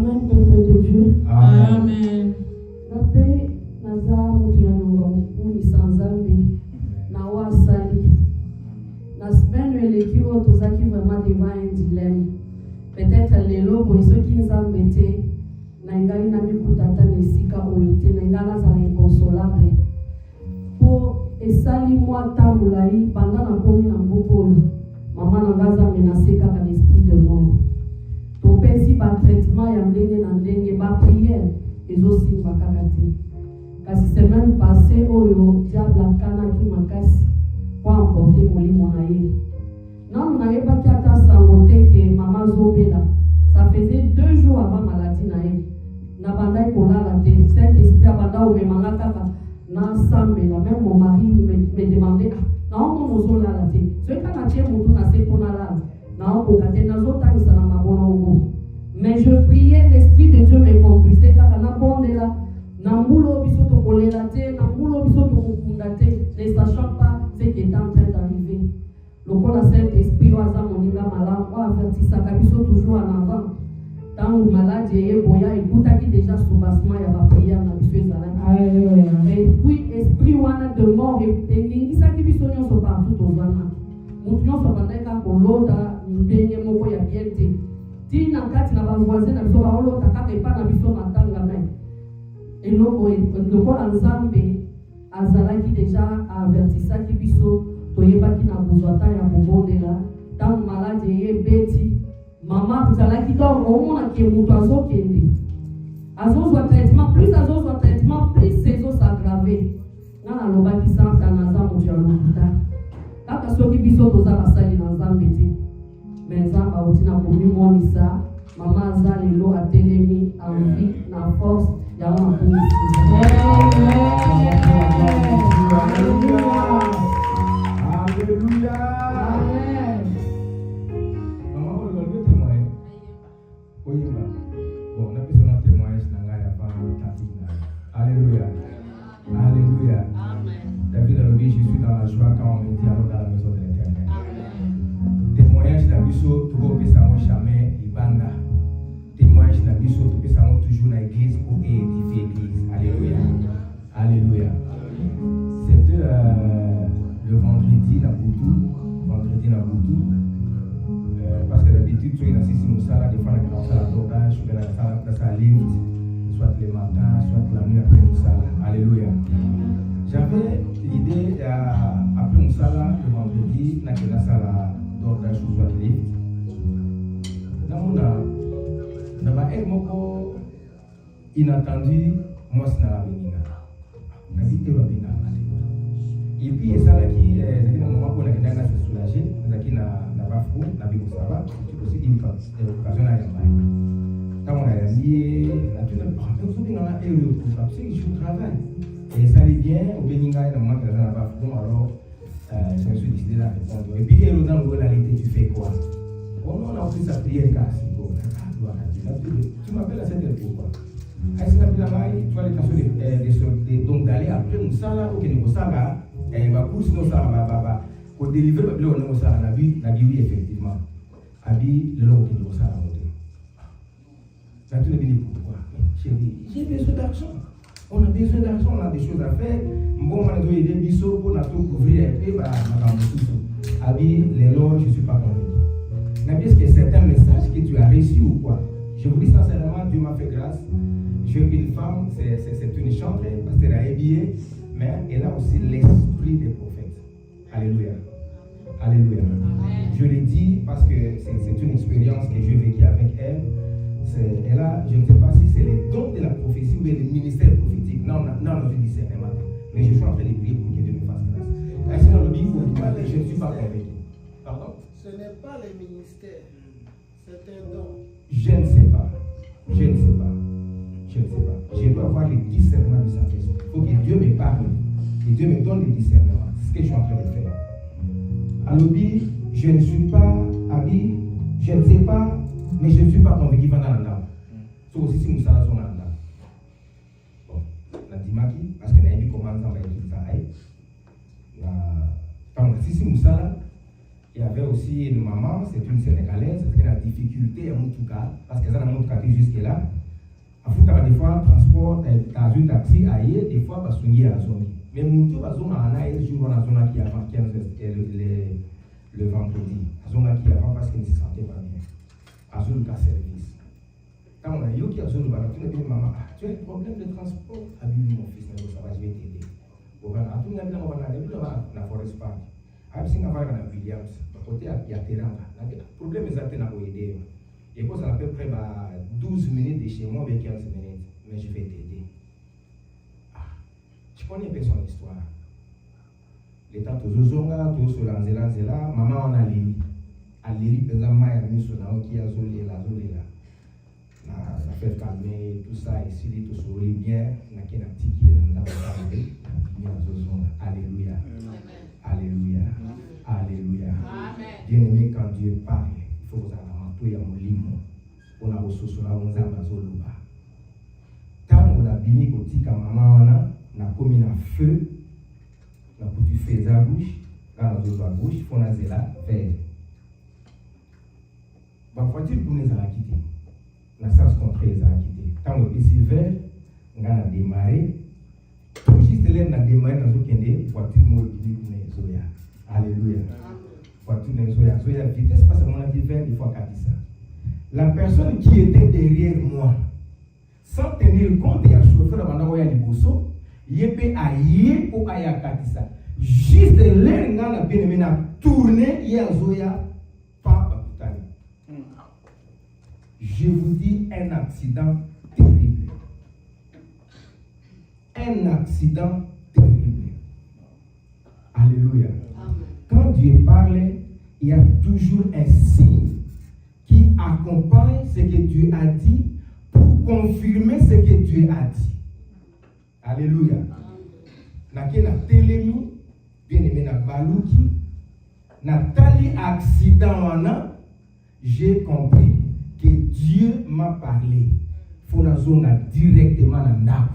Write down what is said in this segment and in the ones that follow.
Amen, peuple de Dieu. Amen. Rappé, Naza, Moutouyanonga, Mouni Sanzambi, Nawa Sali. La semaine où elle est vraiment devant un dilemme. Peut-être les lobes, ceux qui nous ont mettés, Naïgali Namikutata Nesika Oyote, Naïgana Zala inconsolable. Pour Esali moi Tamboulaï, pendant la commune en Bopolo, maman Nagaza menacé par l'esprit de mort. Pour si par traitement, il y a un prière, et aussi ma kakate. Car si semaine passée, Oyo, diable la cana qui m'a cassé, pour emporter mon lit, mon aïe. Non, on n'avait pas qu'à s'envoter que maman Zobela. Ça faisait 2 jours avant la maladie. Nabanda pour la tête. Saint-Esprit abanda ou me mangaka. N'ensemble, même mon mari me demandait, non, on nous la tête. Ce qu'on a tiré mon tour, n'a pas la non, pour gâter nos autres, ça n'a pas bon. Mais je priais, l'Esprit de Dieu me conduisait car on a bon de là. Nambulo bisoto kolelate, nambulo bisoto kukundate, ne sachant pas ce qui est en train d'arriver. Le corps de Saint-Esprit, au hasard, mon inga malade, on avertit ça, toujours en avant. Tant que malade, il y a écoute qui déjà sous bassement, il y a la prière, on a vu ça. Et puis, esprit, on a de mort, et il ça qui vit son nom partout aux hommes. Mon nom, ça va être pour l'autre, une baigne, mon boy, il y a bien été. Si n'a pas de voisin, il y a l'autre, il n'y a pas de vision, et le corps ensemble, Azala qui déjà averti ça, qui vit son toyeba qui n'a besoin de là, tant malade et bêti, maman, vous allez qui dort au monde qui est moutoiseau qui est né. Azo soit traitement, plus azo soit traitement, plus ces os s'aggraver. Dans la loba qui sent qu'un azam au dialoguta. Quand à ceux qui bisou aux abasali dans un métier, mais ça va aussi n'a pas vu mon ça, maman azal et l'eau a télémi, en vie, en force, il y a un peu de Alléluia. Amen. Maman, on va le témoigner. Oui, bon, on a besoin d'un témoignage dans la Alléluia. Alléluia. David a dit, je suis dans la joie quand on me dit allons dans la maison de l'Éternel. Témoignage d'Abisso, tout le monde peut jamais Ibanga. Témoignage d'Abisso, tout le monde toujours dans l'église pour édifier l'église. Alléluia. Alléluia. C'était le vendredi dans Boutou. Parce que d'habitude, tu es dans Sissi Moussala, des fois, on est dans la Toga, je suis dans la lift, soit le matin, soit la nuit après Moussala. Alléluia. J'avais l'idée, après Moussala, le vendredi, dans la salle d'ordage, soit le lift. Dans un moko inattendu, moi, c'est dans la Bénina. On a dit que la Bénina. Et puis, ça là qui est un moment où on a se soulager, on a qui n'a pas fou, n'a pas ça va, c'est aussi une occasion à y aller. Quand on a lié, on a tout le temps, on a eu le coup, parce que je travaille. Et ça allait bien, au Béninga, il y a un moment que n'a pas fou, alors je me suis décidé à répondre. Et puis, dans le réalité, tu fais quoi? On a pris sa prière, tu m'appelles à cette époque, quoi. Est-ce que tu as l'intention donc d'aller après une salle ou que nous saga? Et ma course nous ça pour délivrer le bleu nous ça la vie oui effectivement abi le long qui nous ça la monter ça tu le dis pourquoi chérie j'ai besoin d'argent on a besoin d'argent on a des choses à faire bon on a doit aider biso pour la tout couvrir et puis bah abi les lots je suis pas convaincu mais est-ce que c'est un message que tu as reçu ou quoi je vous dis sincèrement Dieu m'a fait grâce j'ai une femme c'est une chantre parce qu'elle a habillé mais elle a aussi l'esprit des prophètes. Alléluia. Alléluia. Je le dis parce que c'est une expérience que j'ai vécue avec elle. Elle a, je ne sais pas si c'est les dons de la prophétie ou le ministère prophétique. Non, je dis c'est mais je suis en train de prier pour que Dieu me fasse grâce. Est-ce que dans le Bible, je ne suis pas convaincu. Pardon? Ce n'est pas le ministère, c'est un don. Je ne sais pas. Je dois avoir le discernement du Saint-Esprit. Il faut que Dieu me parle. Que Dieu me donne le discernement. C'est ce que je suis en train de faire. Alors, je ne suis pas habillé, je ne sais pas, mais je ne suis pas convaincu pendant la dame. C'est aussi si nous sommes dans la dame. Bon, la dimaki, parce que nous avons commencé à faire tout ça. Si nous sommes là, Il y avait aussi une maman, c'est une Sénégalaise, qui a des difficultés à Moutouka, parce qu'elle a Moutouka jusque-là. En fait, des fois, transport, t'as un taxi ailleurs, des fois, parce qu'on y a zone. Mais Moutou, parce qu'on a un jour, on a zone qui avant, qui le vendredi. La zone qui avant, parce qu'elle ne se sentait pas bien. À zone de service. Quand on a eu qui a zone de bateau, on a dit, maman, tu as un problème de transport. Ah oui, mon fils, ça va, je vais t'aider. On va à tout le monde, on va la forest park. Ah, si on va à Williams, côté il y a terrain. Le problème est que nous aider. Et pour ça, à peu près 12 minutes de chez moi, avec 15 minutes. Mais je vais t'aider. Ah, je connais bien son histoire. L'état de Zozonga, tout sur l'Anzela, maman on a Lili. À Lili, par exemple, il y a mis sur la qui a zolé là. La fait calmer, tout ça, ici, tout sourit bien. Il y a un petit qui est dans la Alléluia. Alléluia. Alléluia. Bien-aimé, quand Dieu parle, il faut que vous ayez un limo. On a reçu sur la onza bazoluba. Quand on a bini koti ka maman on a commis un feu, on a foutu feu à bouche, dans la zone à bouche, on a zéla vert. La voiture pour nous a quitté. La sens contraire a quitté. Quand on est ici vert, on a démarré. Tout juste là, on a démarré dans une voiture mobile pour nous zoya. Alléluia. Voiture nous zoya. Zoya vitesse parce que mon avis vert il faut qu'à ça. La personne qui était derrière moi, sans tenir compte et à chauffer la bande à Liboso, yépe aïe ou aïe katisa. Juste l'air n'a bien aimé na tourner y a zoya pas bakutani. Je vous dis un accident terrible. Un accident terrible. Alléluia. Quand Dieu parle, il y a toujours un signe qui accompagne ce que Dieu a dit pour confirmer ce que Dieu a dit. Alléluia. Nakena telemi, bien aimé na balouki, Nathalie accident wana, j'ai compris que Dieu m'a parlé. Fonazona directement dans Ndako.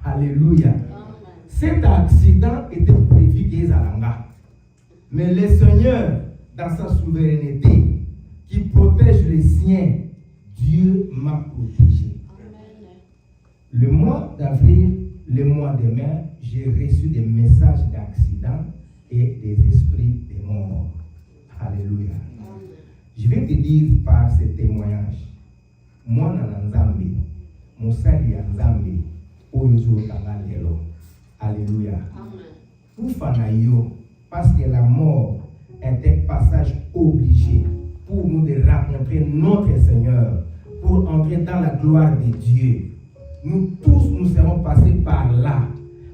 Alléluia. Cet accident était prévu qu'ils allanga. Mais le Seigneur, dans sa souveraineté, qui protège les siens, Dieu m'a protégé. Le mois d'avril, le mois de mai, j'ai reçu des messages d'accident et des esprits de mort. Alléluia. Je vais te dire par ce témoignage, moi dans Nzambe, mon sali à Nzambe, Oyozo Tangalelo. Alléluia. Oufanayo, parce que la mort est un passage obligé pour nous de rencontrer notre Seigneur, pour entrer dans la gloire de Dieu. Nous tous, nous serons passés par là.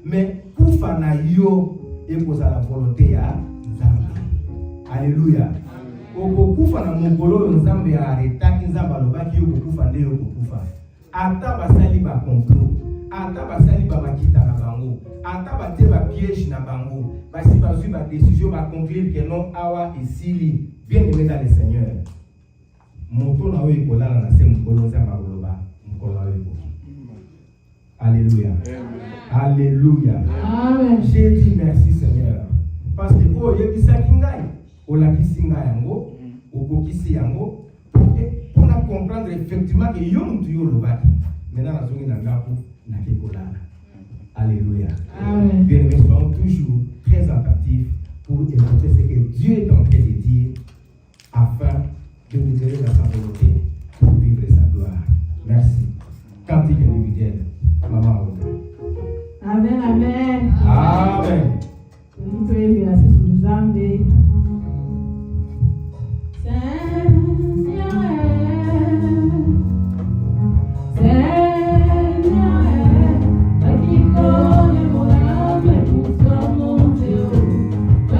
Mais Oufanayo est pour la volonté à Nzambe. Alléluia. Okukufa na mokolo Nzambe arrêta Nzamba lobaki okukufa nde okukufa. Ata basali ba complot, ata basali ba makita na bango, ata ba te ba piège na bango, basi bazui ba décision ba conclure que non awa esili, bien aimé dans le Seigneur. Moto na oyo kolala na se mokolo Nzamba loba, mokolo na oyo. Alléluia. Alléluia. Amen. J'ai dit merci Seigneur parce que oh yebisa kingai. Olakisi yango, okokisi yango, pour comprendre effectivement que yom tu yolobaki. Maintenant, la zone n'a kekolala. Alléluia. Bien aimés, soyons toujours très attentifs pour écouter ce que Dieu est en train de dire afin de nous aider dans sa volonté pour vivre sa gloire. Merci. Cantique individuel. Maman Oda. Amen, amen. Amen. Nous prions merci sur Nzambe.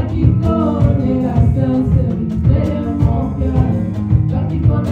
Qui connaît la sincérité de mon cœur, qui connaît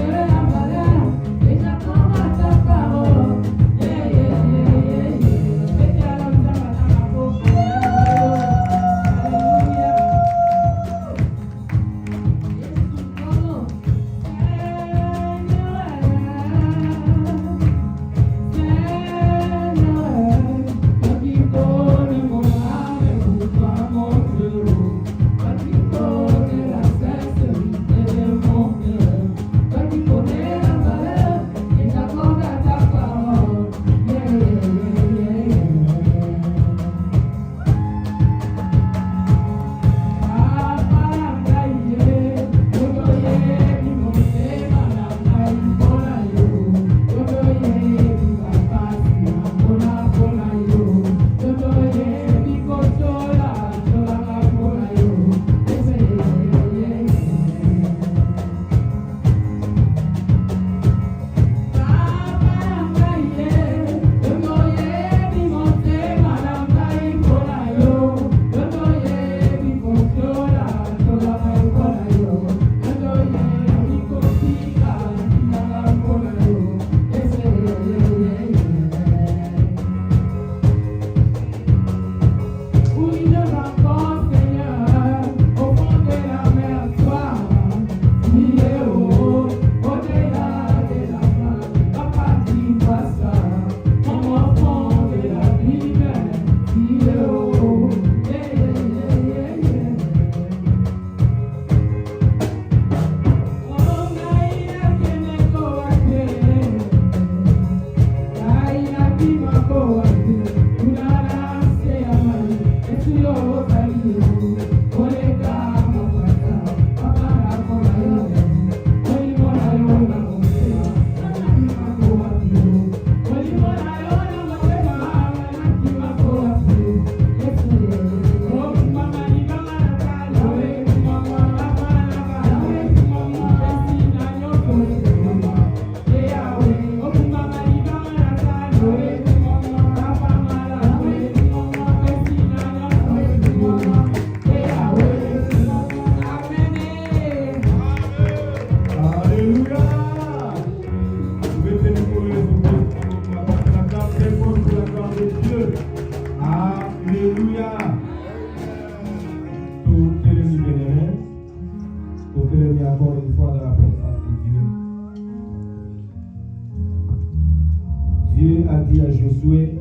dit à Josué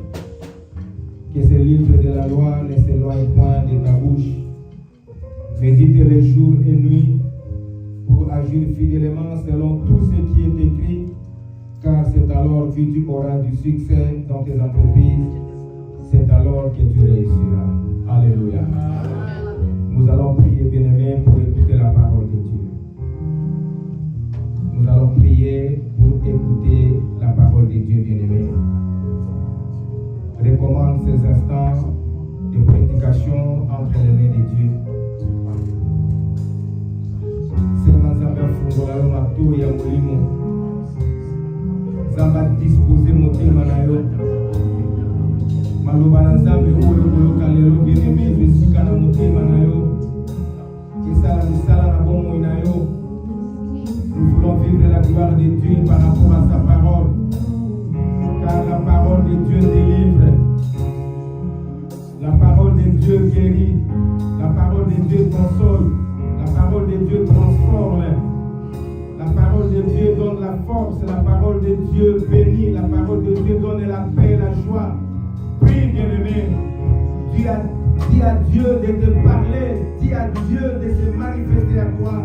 que ce livre de la loi ne s'éloigne point de ta bouche. Médite-le jour et nuit pour agir fidèlement selon tout ce qui est écrit, car c'est alors que tu auras du succès dans tes entreprises. C'est alors que tu réussiras. Alléluia. Nous allons prier, bien-aimés, pour écouter la parole de Dieu. Nous allons prier pour écouter la parole de Dieu, bien-aimés. Recommande ces instants de prédication entre les mains de Dieu. Zamba disposer motema na yo maloba na nzambe oyo koloka lelo bien-aimé esika na motema na yo esala misala na bomoi na yo. Nous voulons vivre la gloire de Dieu par rapport à sa parole, car la parole de Dieu délivre, la parole de Dieu guérit, la parole de Dieu console, la parole de Dieu transforme. La parole de Dieu donne la force, la parole de Dieu bénit, la parole de Dieu donne la paix et la joie. Prie, bien-aimé. Dis à Dieu de te parler, dis à Dieu de se manifester à toi.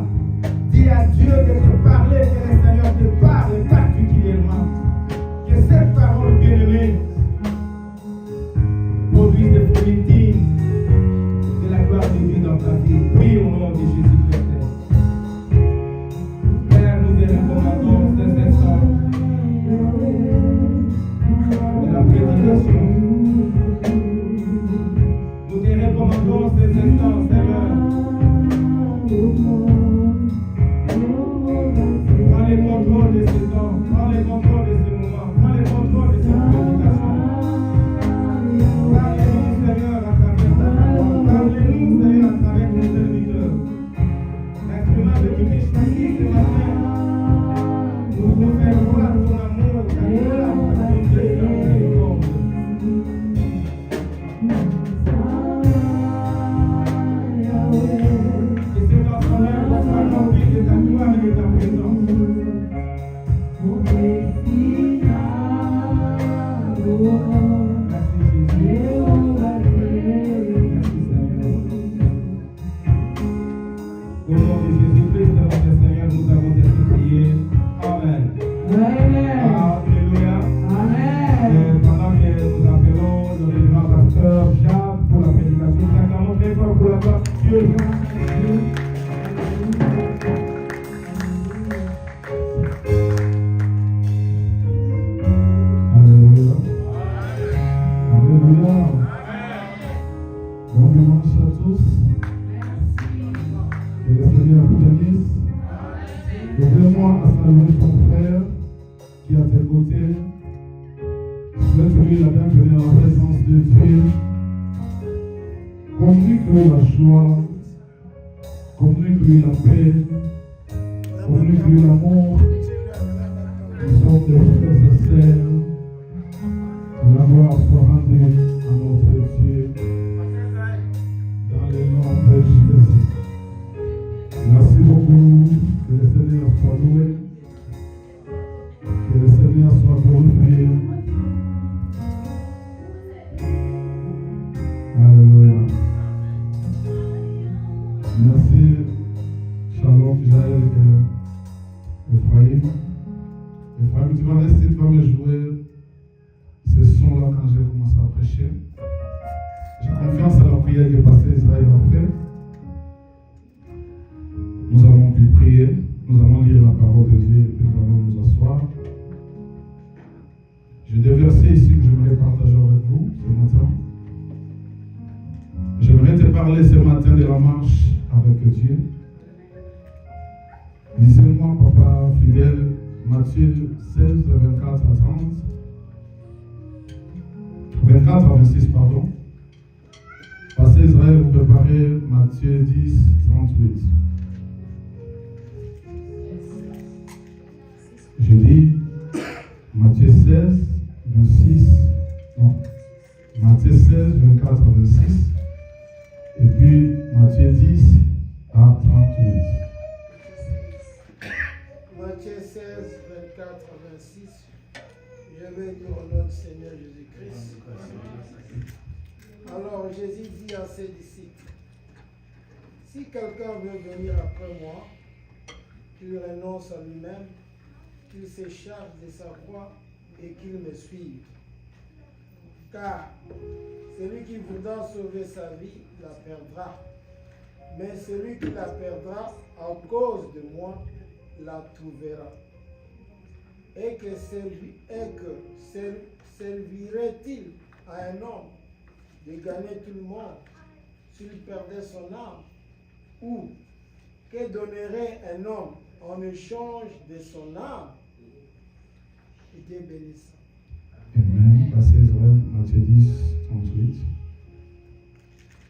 Dis à Dieu de te parler, que le Seigneur te parle particulièrement. Que cette parole, bien-aimée, produise des fruits dignes de la gloire de Dieu dans ta vie. Prie au nom de Jésus-Christ. Nous te recommandons ces instants de la prédication. Nous te recommandons ces instants, Seigneur. Prends le contrôle de ce temps, prends le contrôle de ce moment, prends le contrôle de cette prédication. Parlez-nous, Seigneur, à travers ta parole. Parlez-nous, Seigneur, à travers tes serviteurs. L'instrument de toute justice ce matin. Nous voulons faire voir ton amour, ta gloire, ta bonté, ta miséricorde. Que cet enfant-là soit rempli de ta gloire et de ta présence. Au nom de Jésus-Christ, notre Seigneur, nous avons été priés. Amen. Alléluia. Amen. Pendant que nous appelons le révérend pasteur Jacques pour la prédication, nous acclamons très fort pour la gloire de Dieu. Alléluia. Alléluia. Bon dimanche à tous. Que le Seigneur vous bénisse. Ouvre-moi à saluer ton frère qui est à tes côtés. Souhaite-lui la bienvenue en présence de Dieu. Communique-lui la joie, communique-lui la paix, communique-lui l'amour. Nous sommes des frères et sœurs. La gloire soit rendue à notre Dieu dans le nom de Jésus. Merci beaucoup. Que le Seigneur soit loué. Que le Seigneur soit glorifié. Alléluia. Merci. Shalom, Jaël et Ephraim. Ephraim, tu vas rester, tu vas me jouer ce son-là quand j'ai commencé à prêcher. J'ai confiance à la prière que Pasteur Israël a fait. Nous allons puis prier, nous allons lire la parole de Dieu et puis nous allons nous asseoir. J'ai des versets ici que j'aimerais partager avec vous ce matin. J'aimerais te parler ce matin de la marche avec Dieu. Lisez-moi, papa fidèle, Matthieu 16, 24 à 30. 24 à 26, pardon. Passez Israël, vous préparez Matthieu 10, 38. Je dis Matthieu 16, 26, non, Matthieu 16, 24 à 26, et puis Matthieu 10 à 38. Matthieu 16, 24 à 26. Je vais dire au nom du Seigneur Jésus-Christ. Alors Jésus dit à ses disciples, si quelqu'un veut venir après moi, qu'il renonce à lui-même, qu'il s'écharpe de sa croix et qu'il me suive. Car celui qui voudra sauver sa vie la perdra. Mais celui qui la perdra à cause de moi la trouvera. Et que servirait-il à un homme de gagner tout le monde s'il perdait son âme? Ou que donnerait un homme en échange de son âme? Et Dieu bénisse. Amen. Passez Israël, Matthieu 10, 38.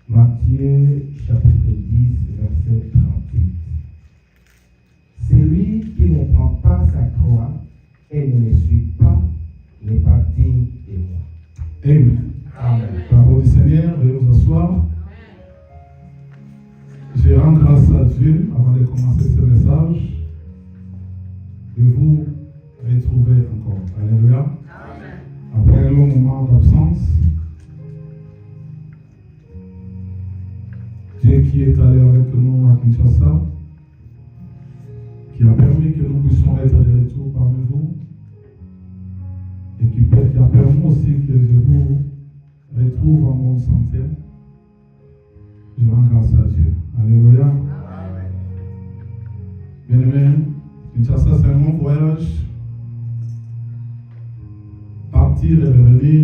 Matthieu chapitre 10, verset 38. Celui qui ne prend pas sa croix et ne me suit pas n'est pas digne de moi. Amen. Amen. Parole du Seigneur, veuillez vous asseoir. Je rends grâce à Dieu, avant de commencer ce message, de vous retrouver encore. Alléluia. Après un long moment d'absence, Dieu qui est allé avec nous à Kinshasa, qui a permis que nous puissions être de retour parmi vous, et qui a permis aussi que je vous retrouve en bonne santé. Je rends grâce à Dieu. Alléluia. Bien-aimés, Kinshasa, c'est un long voyage. Partir et revenir,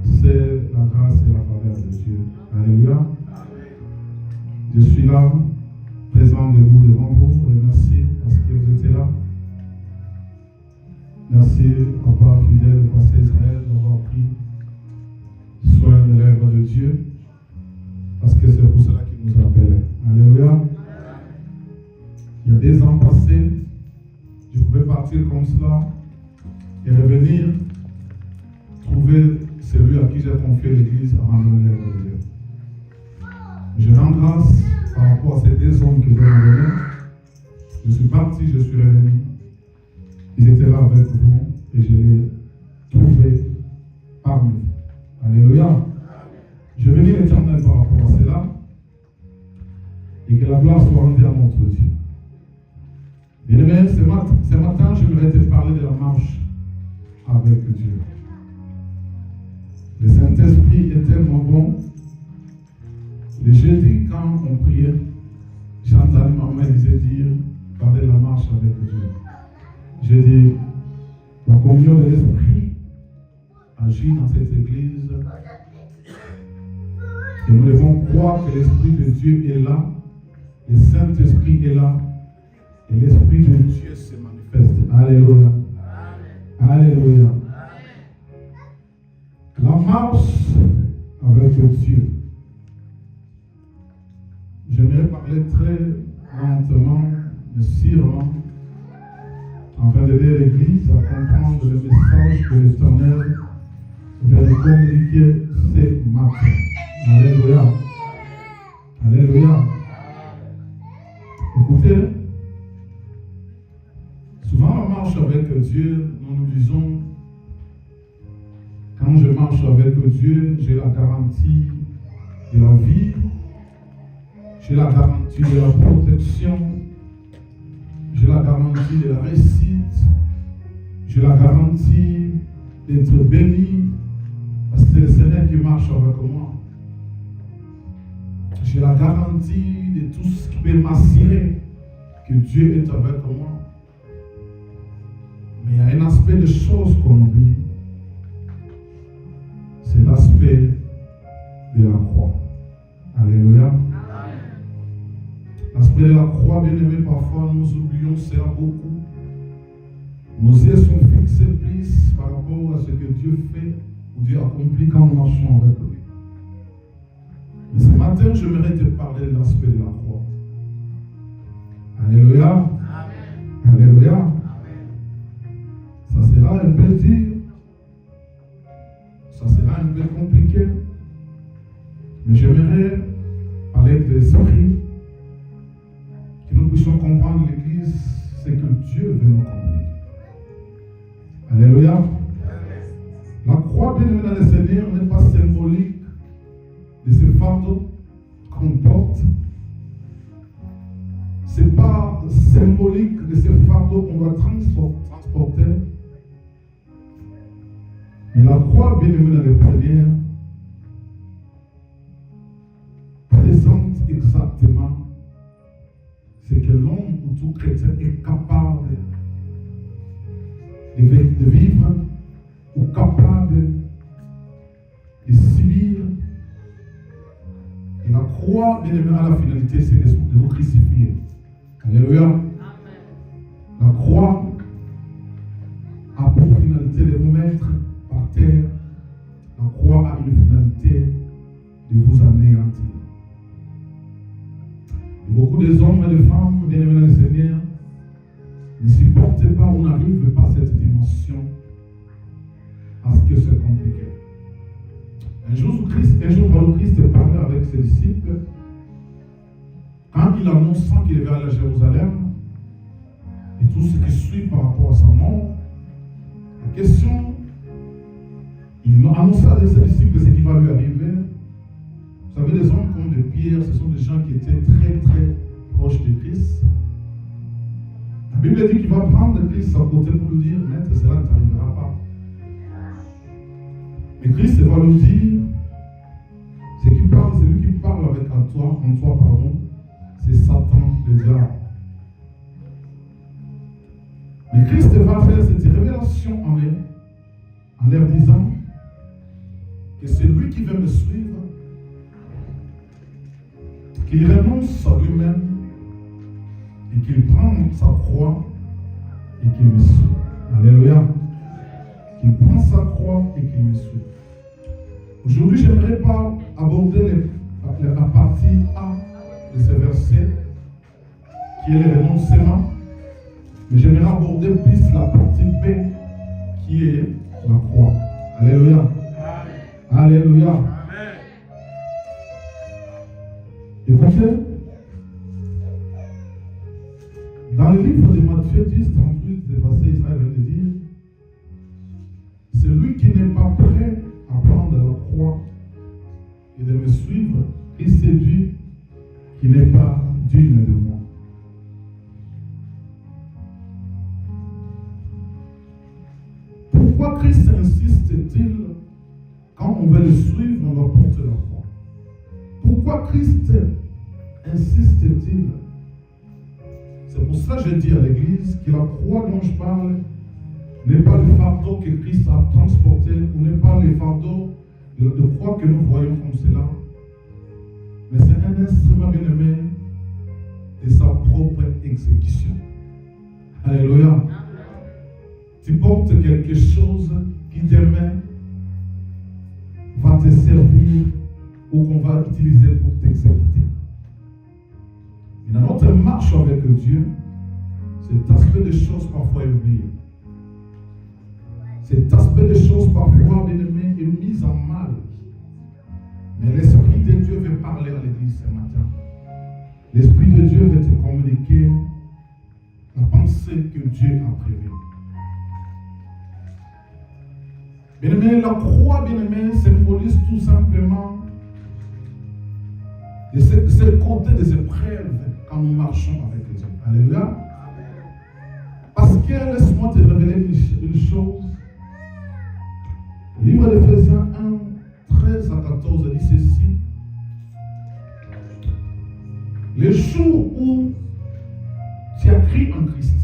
c'est la grâce et la faveur de Dieu. Alléluia. Je suis là, présent debout devant vous, et merci parce que vous étiez là. Merci, Papa fidèle, Pasteur Israël, d'avoir pris soin de l'œuvre de Dieu, parce que c'est pour cela qu'il nous appelait. Alléluia. Il y a des ans passés, je pouvais partir comme cela et revenir trouver celui à qui j'ai confié l'église à abandonner l'œuvre de Dieu. Je rends grâce par rapport à ces deux hommes que Dieu m'a donnés. Je suis parti, je suis revenu. Ils étaient là avec vous et je les trouvés parmi vous. Alléluia. Je bénis l'Éternel par rapport à cela et que la gloire soit rendue à notre Dieu. Bien-aimés, ce matin, j'aimerais te parler de la marche avec Dieu. Le Saint-Esprit est tellement bon. Le jeudi, quand on priait, j'ai entendu ma mère dire, parler de la marche avec Dieu. J'ai dit, la communion de l'Esprit agit dans cette église. Et nous devons croire que l'Esprit de Dieu est là, le Saint-Esprit est là, et l'Esprit de Dieu se manifeste. Alléluia. Alléluia. La marche avec Dieu. J'aimerais parler très lentement, mais sûrement, afin d'aider l'Église à comprendre le message que l'Éternel veut nous communiquer ce matin. Alléluia. Alléluia. Écoutez, souvent on marche avec Dieu, nous nous disons, quand je marche avec Dieu, j'ai la garantie de la vie, j'ai la garantie de la protection, j'ai la garantie de la réussite, j'ai la garantie d'être béni, parce que c'est le Seigneur qui marche avec moi. J'ai la garantie de tout ce qui peut m'assurer que Dieu est avec moi. Mais il y a un aspect de choses qu'on oublie. C'est l'aspect de la croix. Alléluia. L'aspect de la croix, bien aimé, parfois nous oublions cela beaucoup. Nos yeux sont fixés plus par rapport à ce que Dieu fait ou Dieu accomplit quand nous marchons avec lui. Mais ce matin, j'aimerais te parler de l'aspect de la croix. Alléluia. Amen. Alléluia. Amen. Ça sera un peu dur. Ça sera un peu compliqué. Mais j'aimerais parler de l'esprit, que nous puissions comprendre l'Église, c'est que Dieu veut nous communiquer. Alléluia. Alléluia. La croix, bien aimé dans le Seigneur, n'est pas symbolique de ce fardeau qu'on porte. Ce n'est pas symbolique de ce fardeau qu'on doit transporter. Mais la croix, bien aimé dans le Seigneur, présente exactement ce que l'homme ou tout chrétien est capable de vivre ou capable de subir. Et la croix, bien aimé, à la finalité, c'est de vous crucifier. Alléluia. Amen. La croix a pour finalité de vous mettre par terre. La croix a une finalité de vous anéantir. Et beaucoup des hommes et des femmes, bien aimés dans le Seigneur, ne supportent pas ou n'arrivent pas à cette dimension à ce que c'est compliqué. Un jour, le Christ parlait avec ses disciples. Quand il annonçait qu'il devait aller à Jérusalem et tout ce qui suit par rapport à sa mort, la question, il annonçait à ses disciples ce qui va lui arriver. Vous savez, des hommes comme de Pierre, ce sont des gens qui étaient très très proches de Christ. La Bible dit qu'il va prendre Christ à côté pour lui dire, maître, cela ne t'arrivera pas. Mais Christ va lui dire, c'est lui qui parle avec en toi, c'est Satan, le diable. Mais Christ va faire cette révélation en leur disant que c'est lui qui veut me suivre, qu'il renonce à lui-même et qu'il prend sa croix et qu'il me suit. Alléluia. Qu'il prend sa croix et qu'il me suit. Aujourd'hui, je n'aimerais pas aborder la partie A de ce verset, qui est le renoncement, mais j'aimerais aborder plus la partie B, qui est la croix. Alléluia. Amen. Alléluia. Amen. Écoutez, dans le livre de Matthieu 10, 38, le passé Israël vient de dire, celui qui n'est pas prêt à prendre la croix et de me suivre, il séduit qui n'est pas digne de moi. Pourquoi Christ insiste-t-il quand on veut le suivre, on doit porter la croix? Pourquoi Christ insiste-t-il? C'est pour ça que je dis à l'Église que la croix dont je parle n'est pas le fardeau que Christ a transporté, ou n'est pas le fardeau de croix que nous voyons comme cela, mais c'est un instrument bien-aimé de sa propre exécution. Alléluia. Tu portes quelque chose qui demain va te servir ou qu'on va utiliser pour t'exécuter. Et dans notre marche avec Dieu, cet aspect des choses parfois est oublié. Cet aspect des choses parfois, bien-aimé, est mis en mal. Mais l'Esprit de Dieu veut parler à l'Église ce matin. L'Esprit de Dieu veut te communiquer la pensée que Dieu a prévue. Bien-aimé, la croix, bien-aimé, symbolise tout simplement c'est le côté des épreuves quand nous marchons avec Dieu. Alléluia. Parce que, laisse-moi te révéler une chose. Le livre d'Éphésiens 1, 13 à 14 dit ceci. Le jour où tu as cru en Christ,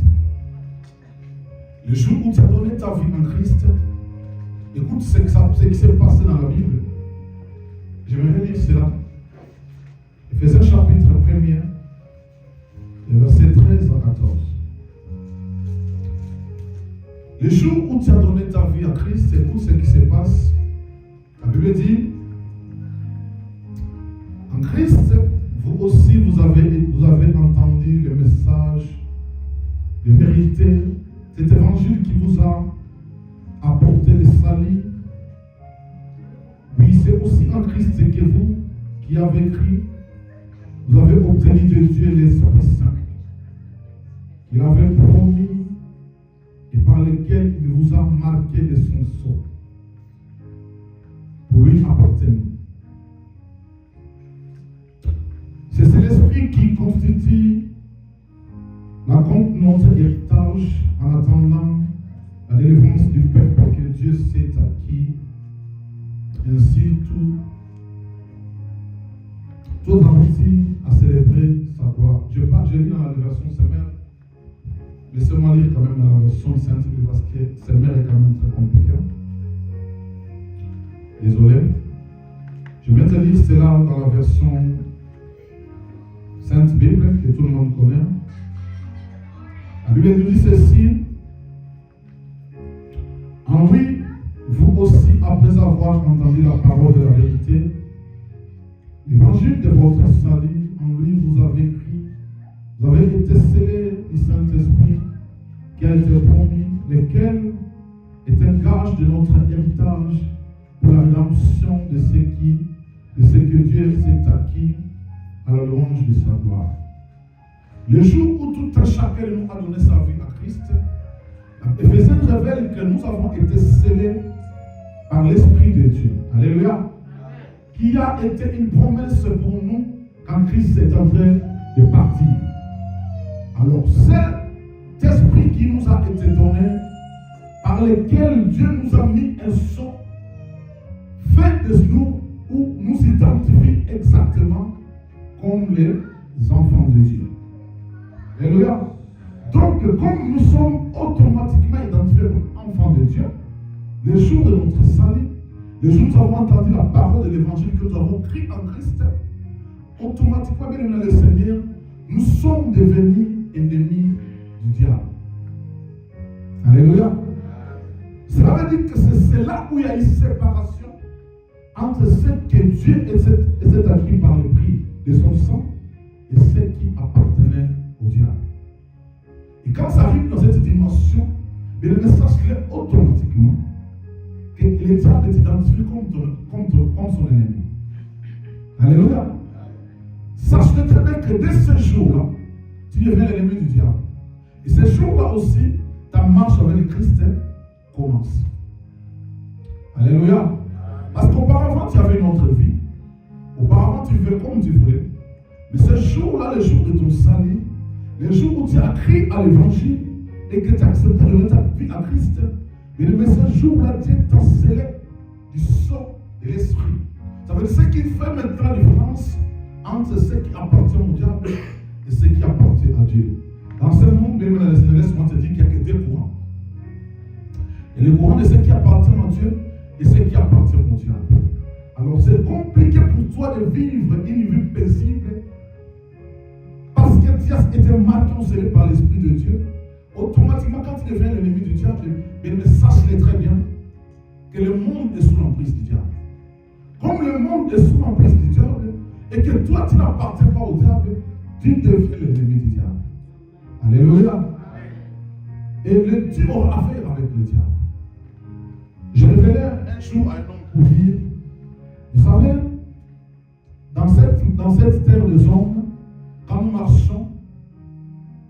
le jour où tu as donné ta vie en Christ, écoute ce qui s'est passé dans la Bible. J'aimerais lire cela. Éphésiens chapitre 1er, le verset 13 à 14. Le jour où tu as donné ta vie à Christ, écoute ce qui se passe. La Bible dit, en Christ, vous aussi, vous avez entendu le message de vérité, cet évangile qui vous a apporté le salut. Oui, c'est aussi en Christ que vous, qui avez cru, vous avez obtenu de Dieu l'Esprit Saint. Il avait promis et par lequel il vous a marqué de son sang pour lui appartenir. C'est l'esprit qui constitue notre héritage en attendant la délivrance du peuple que Dieu s'est acquis. Ainsi, tout aboutit à célébrer sa gloire. Je lis dans la version Semère. Laissez-moi lire quand même dans la version Sainte parce que Semère est quand même très compliqué. Désolé. Je vais te lire cela dans la version Sainte Bible que tout le monde connaît. La Bible nous dit ceci. En lui, vous aussi, après avoir entendu la parole de la vérité, l'évangile de votre salut, en lui vous avez cru, vous avez été scellés du Saint-Esprit qui a été promis, lequel est un gage de notre héritage pour la rédemption de ce que Dieu s'est acquis à la louange de sa gloire. Le jour où tout un chacun de nous a donné sa vie à Christ, Éphésiens révèle que nous avons été scellés par l'Esprit de Dieu. Alléluia. Qui a été une promesse pour nous quand Christ est en train de partir. Alors, cet esprit qui nous a été donné, par lequel Dieu nous a mis un son, fait de nous ou nous identifie exactement comme les enfants de Dieu. Alléluia. Donc, comme nous sommes automatiquement identifiés comme enfants de Dieu, le jour de notre salut, le jour où nous avons entendu la parole de l'évangile que nous avons cru en Christ, automatiquement, bien aimé le Seigneur, nous sommes devenus ennemis du diable. Alléluia. Cela veut dire que c'est là où il y a une séparation entre ce que Dieu s'est acquis par le prix de son sang et ce qui appartenait au diable. Et quand ça arrive dans cette dimension, le message est automatiquement que le diable est identifié comme son ennemi. Alléluia. Sache-le très bien que dès ce jour-là, tu deviens l'ennemi du diable. Et ce jour-là aussi, ta marche avec Christ commence. Alléluia. Parce qu'auparavant, tu avais une autre vie. Auparavant, tu vivais comme tu voulais. Mais ce jour-là, le jour de ton salut, le jour où tu as crié à l'évangile et que tu as accepté de mettre ta vie à Christ, et le message jour-là, Dieu t'a scellé du sceau de l'esprit. Ça veut dire ce qui fait maintenant la différence entre ce qui appartient au diable et ce qui appartient à Dieu. Dans ce monde, laisse-moi te dire qu'il n'y a que deux courants. Il y a le courant de ce qui appartient à Dieu et ce qui appartient au diable. Alors c'est compliqué pour toi de vivre une vie paisible parce que tu as été marqué ou scellé par l'Esprit de Dieu. Automatiquement, quand tu deviens l'ennemi du diable, mais sache-le très bien que le monde est sous l'emprise du diable. Comme le monde est sous l'emprise du diable et que toi tu n'appartiens pas au diable, tu deviens l'ennemi du diable. Alléluia. Et le Dieu aura affaire avec le diable. Je révélais un jour à un homme pour dire, vous savez, dans cette terre de hommes, quand nous marchons,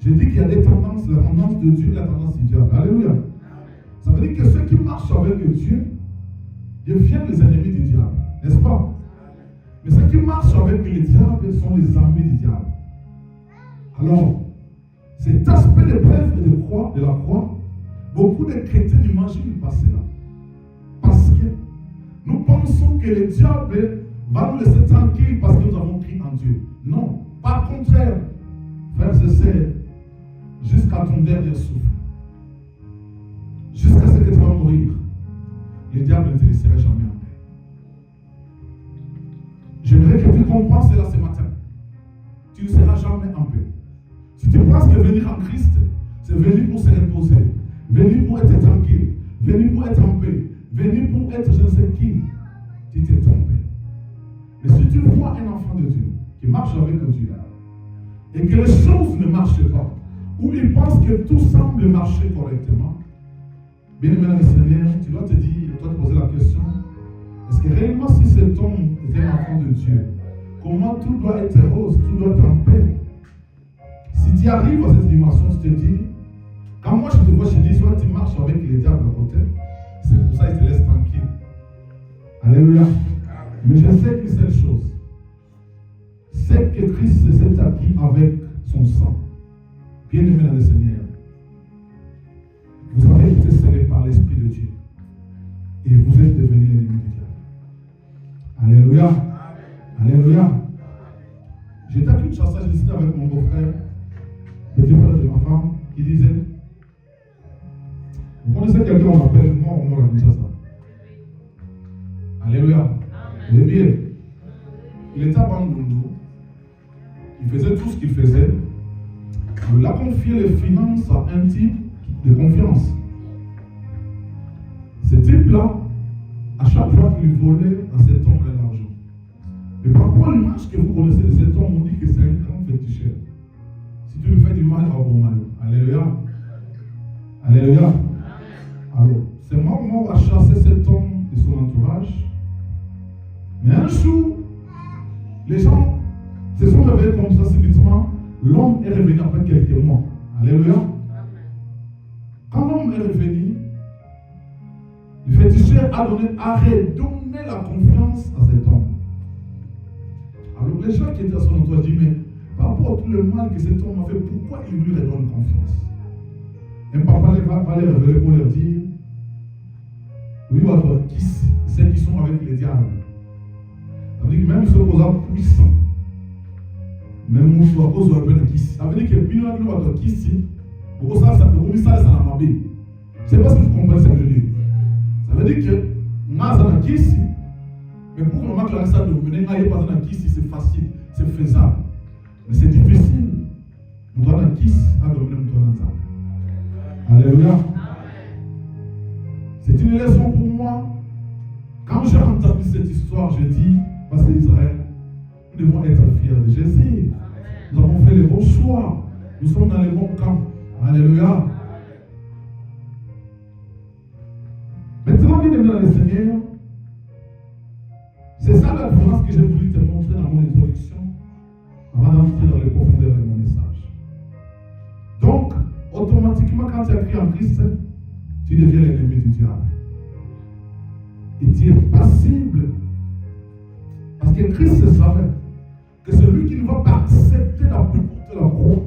je dis qu'il y a des tendances, la tendance de Dieu et la tendance du diable. Alléluia. Ça veut dire que ceux qui marchent avec Dieu deviennent les ennemis du diable, n'est-ce pas? Mais ceux qui marchent avec le diable sont les amis du diable. Alors, cet aspect de preuve et de la croix, beaucoup de chrétiens n'imaginent pas cela. Parce que nous pensons que le diable va nous laisser tranquilles parce que nous avons cru en Dieu. Non, par contraire, frères et sœurs, jusqu'à ton dernier souffle, jusqu'à ce que tu vas mourir, le diable ne te laissera jamais en paix. J'aimerais que tu comprennes cela ce matin. Tu ne seras jamais en paix. Si tu penses que venir en Christ, c'est venir pour se reposer, venir pour être tranquille, venir pour être en paix, venir pour être je ne sais qui, tu t'es trompé. Mais si tu vois un enfant de Dieu qui marche avec Dieu et que les choses ne marchent pas, ou il pense que tout semble marcher correctement, bien aimé dans le Seigneur, tu dois te dire, tu dois te poser la question, est-ce que réellement si cet homme est un enfant de Dieu, comment tout doit être rose, tout doit être en paix? Si tu arrives à cette dimension, tu te dis, quand moi je te vois, je dis, soit tu marches avec les diables à côté, Alléluia. Mais je sais une seule chose. C'est que Christ s'est acquis avec son sang. Bien-aimé dans le Seigneur. Vous avez été scellés par l'Esprit de Dieu. Et vous êtes devenu l'ennemi du diable. Alléluia. Alléluia. J'étais à Kinshasa, je discutais avec mon beau-frère, petit frère de ma femme, qui disait, vous connaissez quelqu'un qu'on appelle mort ou mort à Kinshasa? Alléluia. Eh bien, il était à Bandundu, il faisait tout ce qu'il faisait, il a confié les finances à un type de confiance. Ce type-là, à chaque fois qu'il volait à cet homme de l'argent. Mais par rapport à l'image que vous connaissez de cet homme, on dit que c'est un grand féticheur. Si tu lui fais du mal, il va bon mal. Alléluia. Alléluia. Alors, c'est moi qui va chasser cet homme de son entourage. Mais un jour, les gens se sont réveillés comme ça subitement. L'homme est revenu après quelques mois. Alléluia. Quand l'homme est revenu, le féticheur a redonné la confiance à cet homme. Alors les gens qui étaient à son entourage disent, mais par rapport à tout le mal que cet homme a fait, pourquoi il lui redonne confiance? Un papa va les révéler pour leur dire, oui, qui ceux qui sont avec les diables. Ça veut dire que même ceux qui sont puissants, même si à cause de la qui ça veut dire que bien nous qui ici, pour ça ça n'a pas bien. Je ne sais pas si vous comprenez ce que je dis. Ça veut dire que moi ça n'a ici, mais pour que nous marque ça de mener à y passer dans ici, c'est facile, c'est faisable, mais c'est difficile. Nous devons dans qui à dominer nous devons dans ça. Alléluia. C'est une leçon pour moi. Quand j'ai entendu cette histoire, je dis, parce que Israël, nous devons être fiers de Jésus. Nous avons fait les bons choix. Nous sommes dans les bons camps. Alléluia. Maintenant, bien aimé dans le Seigneur, c'est ça la différence que j'ai voulu te montrer dans mon introduction avant d'entrer dans les profondeurs de mon message. Donc, automatiquement, quand tu as cru en Christ, tu deviens l'ennemi du diable. Et tu es passible. Parce que Christ savait que celui qui ne va pas accepter la porter la croix,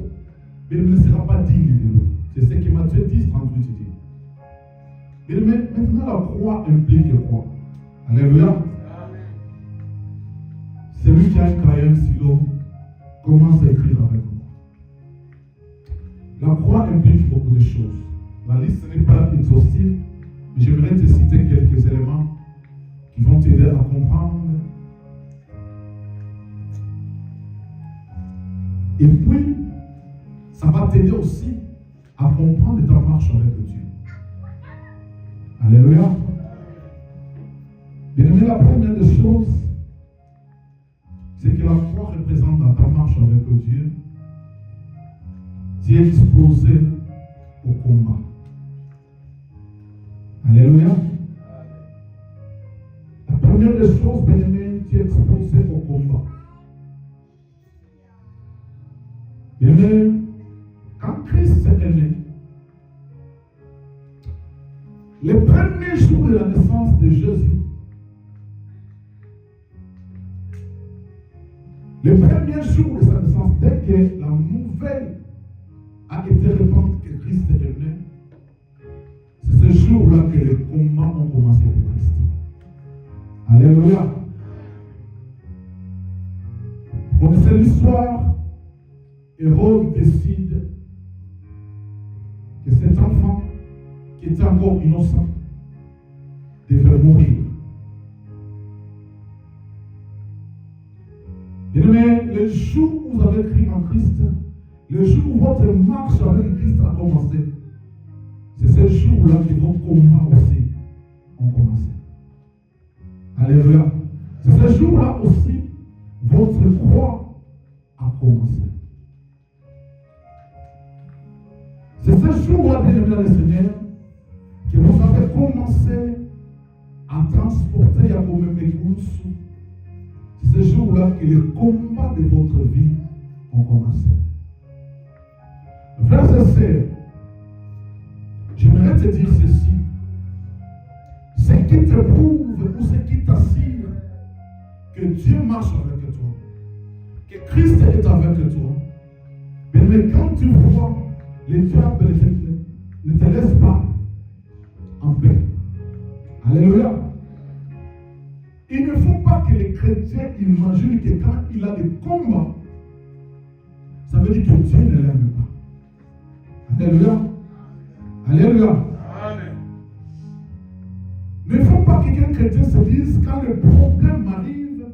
mais il ne sera pas digne de lui. C'est ce que Matthieu 10, 38 dit. Mais maintenant, la croix implique quoi? Alléluia. Celui qui a un crayon, un stylo, commence à écrire avec moi. La croix implique beaucoup de choses. La liste n'est pas exhaustive, mais j'aimerais te citer quelques éléments qui vont t'aider à comprendre. Et puis, ça va t'aider aussi à comprendre ta marche avec Dieu. Alléluia. Bien aimé, la première des choses, c'est que la croix représente dans ta marche avec Dieu. Tu es disposé au combat. Alléluia. La première des choses, bien aimé, tu es disposé au combat. Bien aimé, quand Christ est né, les premiers jours de la naissance de Jésus, les premiers jours de sa naissance, dès que la nouvelle a été répandue que Christ est né, c'est ce jour-là que les combats ont commencé pour Christ. Alléluia. Vous connaissez l'histoire. Hérode décide que cet enfant, qui était encore innocent, devait mourir. Bien-aimé, le jour où vous avez cru en Christ, le jour où votre marche avec Christ a commencé, c'est ce jour-là que vos combats aussi ont commencé. Alléluia. C'est ce jour-là aussi votre croix a commencé. C'est ce jour-là, bien aimé dans le Seigneur, que vous avez commencé à transporter Yacob Mekoussou. C'est ce jour-là que les combats de votre vie ont commencé. Frères et sœurs, j'aimerais te dire ceci. Ce qui te prouve ou ce qui que Dieu marche avec toi, que Christ est avec toi. Mais quand tu vois les diables ne te laissent pas en paix. Alléluia. Il ne faut pas que les chrétiens imaginent que quand il a des combats, ça veut dire que Dieu ne l'aime pas. Alléluia. Alléluia. Amen. Mais il ne faut pas que quelqu'un chrétien se dise quand le problème arrive,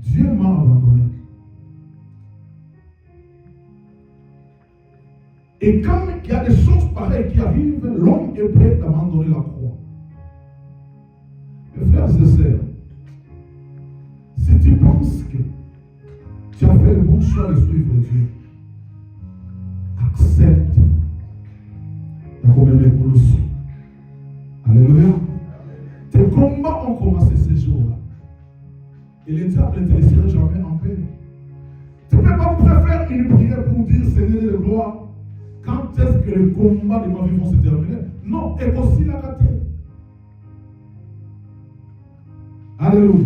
Dieu m'a abandonné. Et quand il y a des choses pareilles qui arrivent, l'homme est prêt d'abandonner la croix. Mes frères et sœurs, si tu penses que tu as fait le bon choix de suivre Dieu, accepte d'avoir même les Colosses. Alléluia. Tes combats ont commencé ces jours-là. Et les diables ne te laisseront jamais en paix. Tu ne peux pas préférer une prière pour dire Seigneur de gloire. Quand est-ce que les combats de ma vie vont se terminer? Non, et aussi la rater. Alléluia.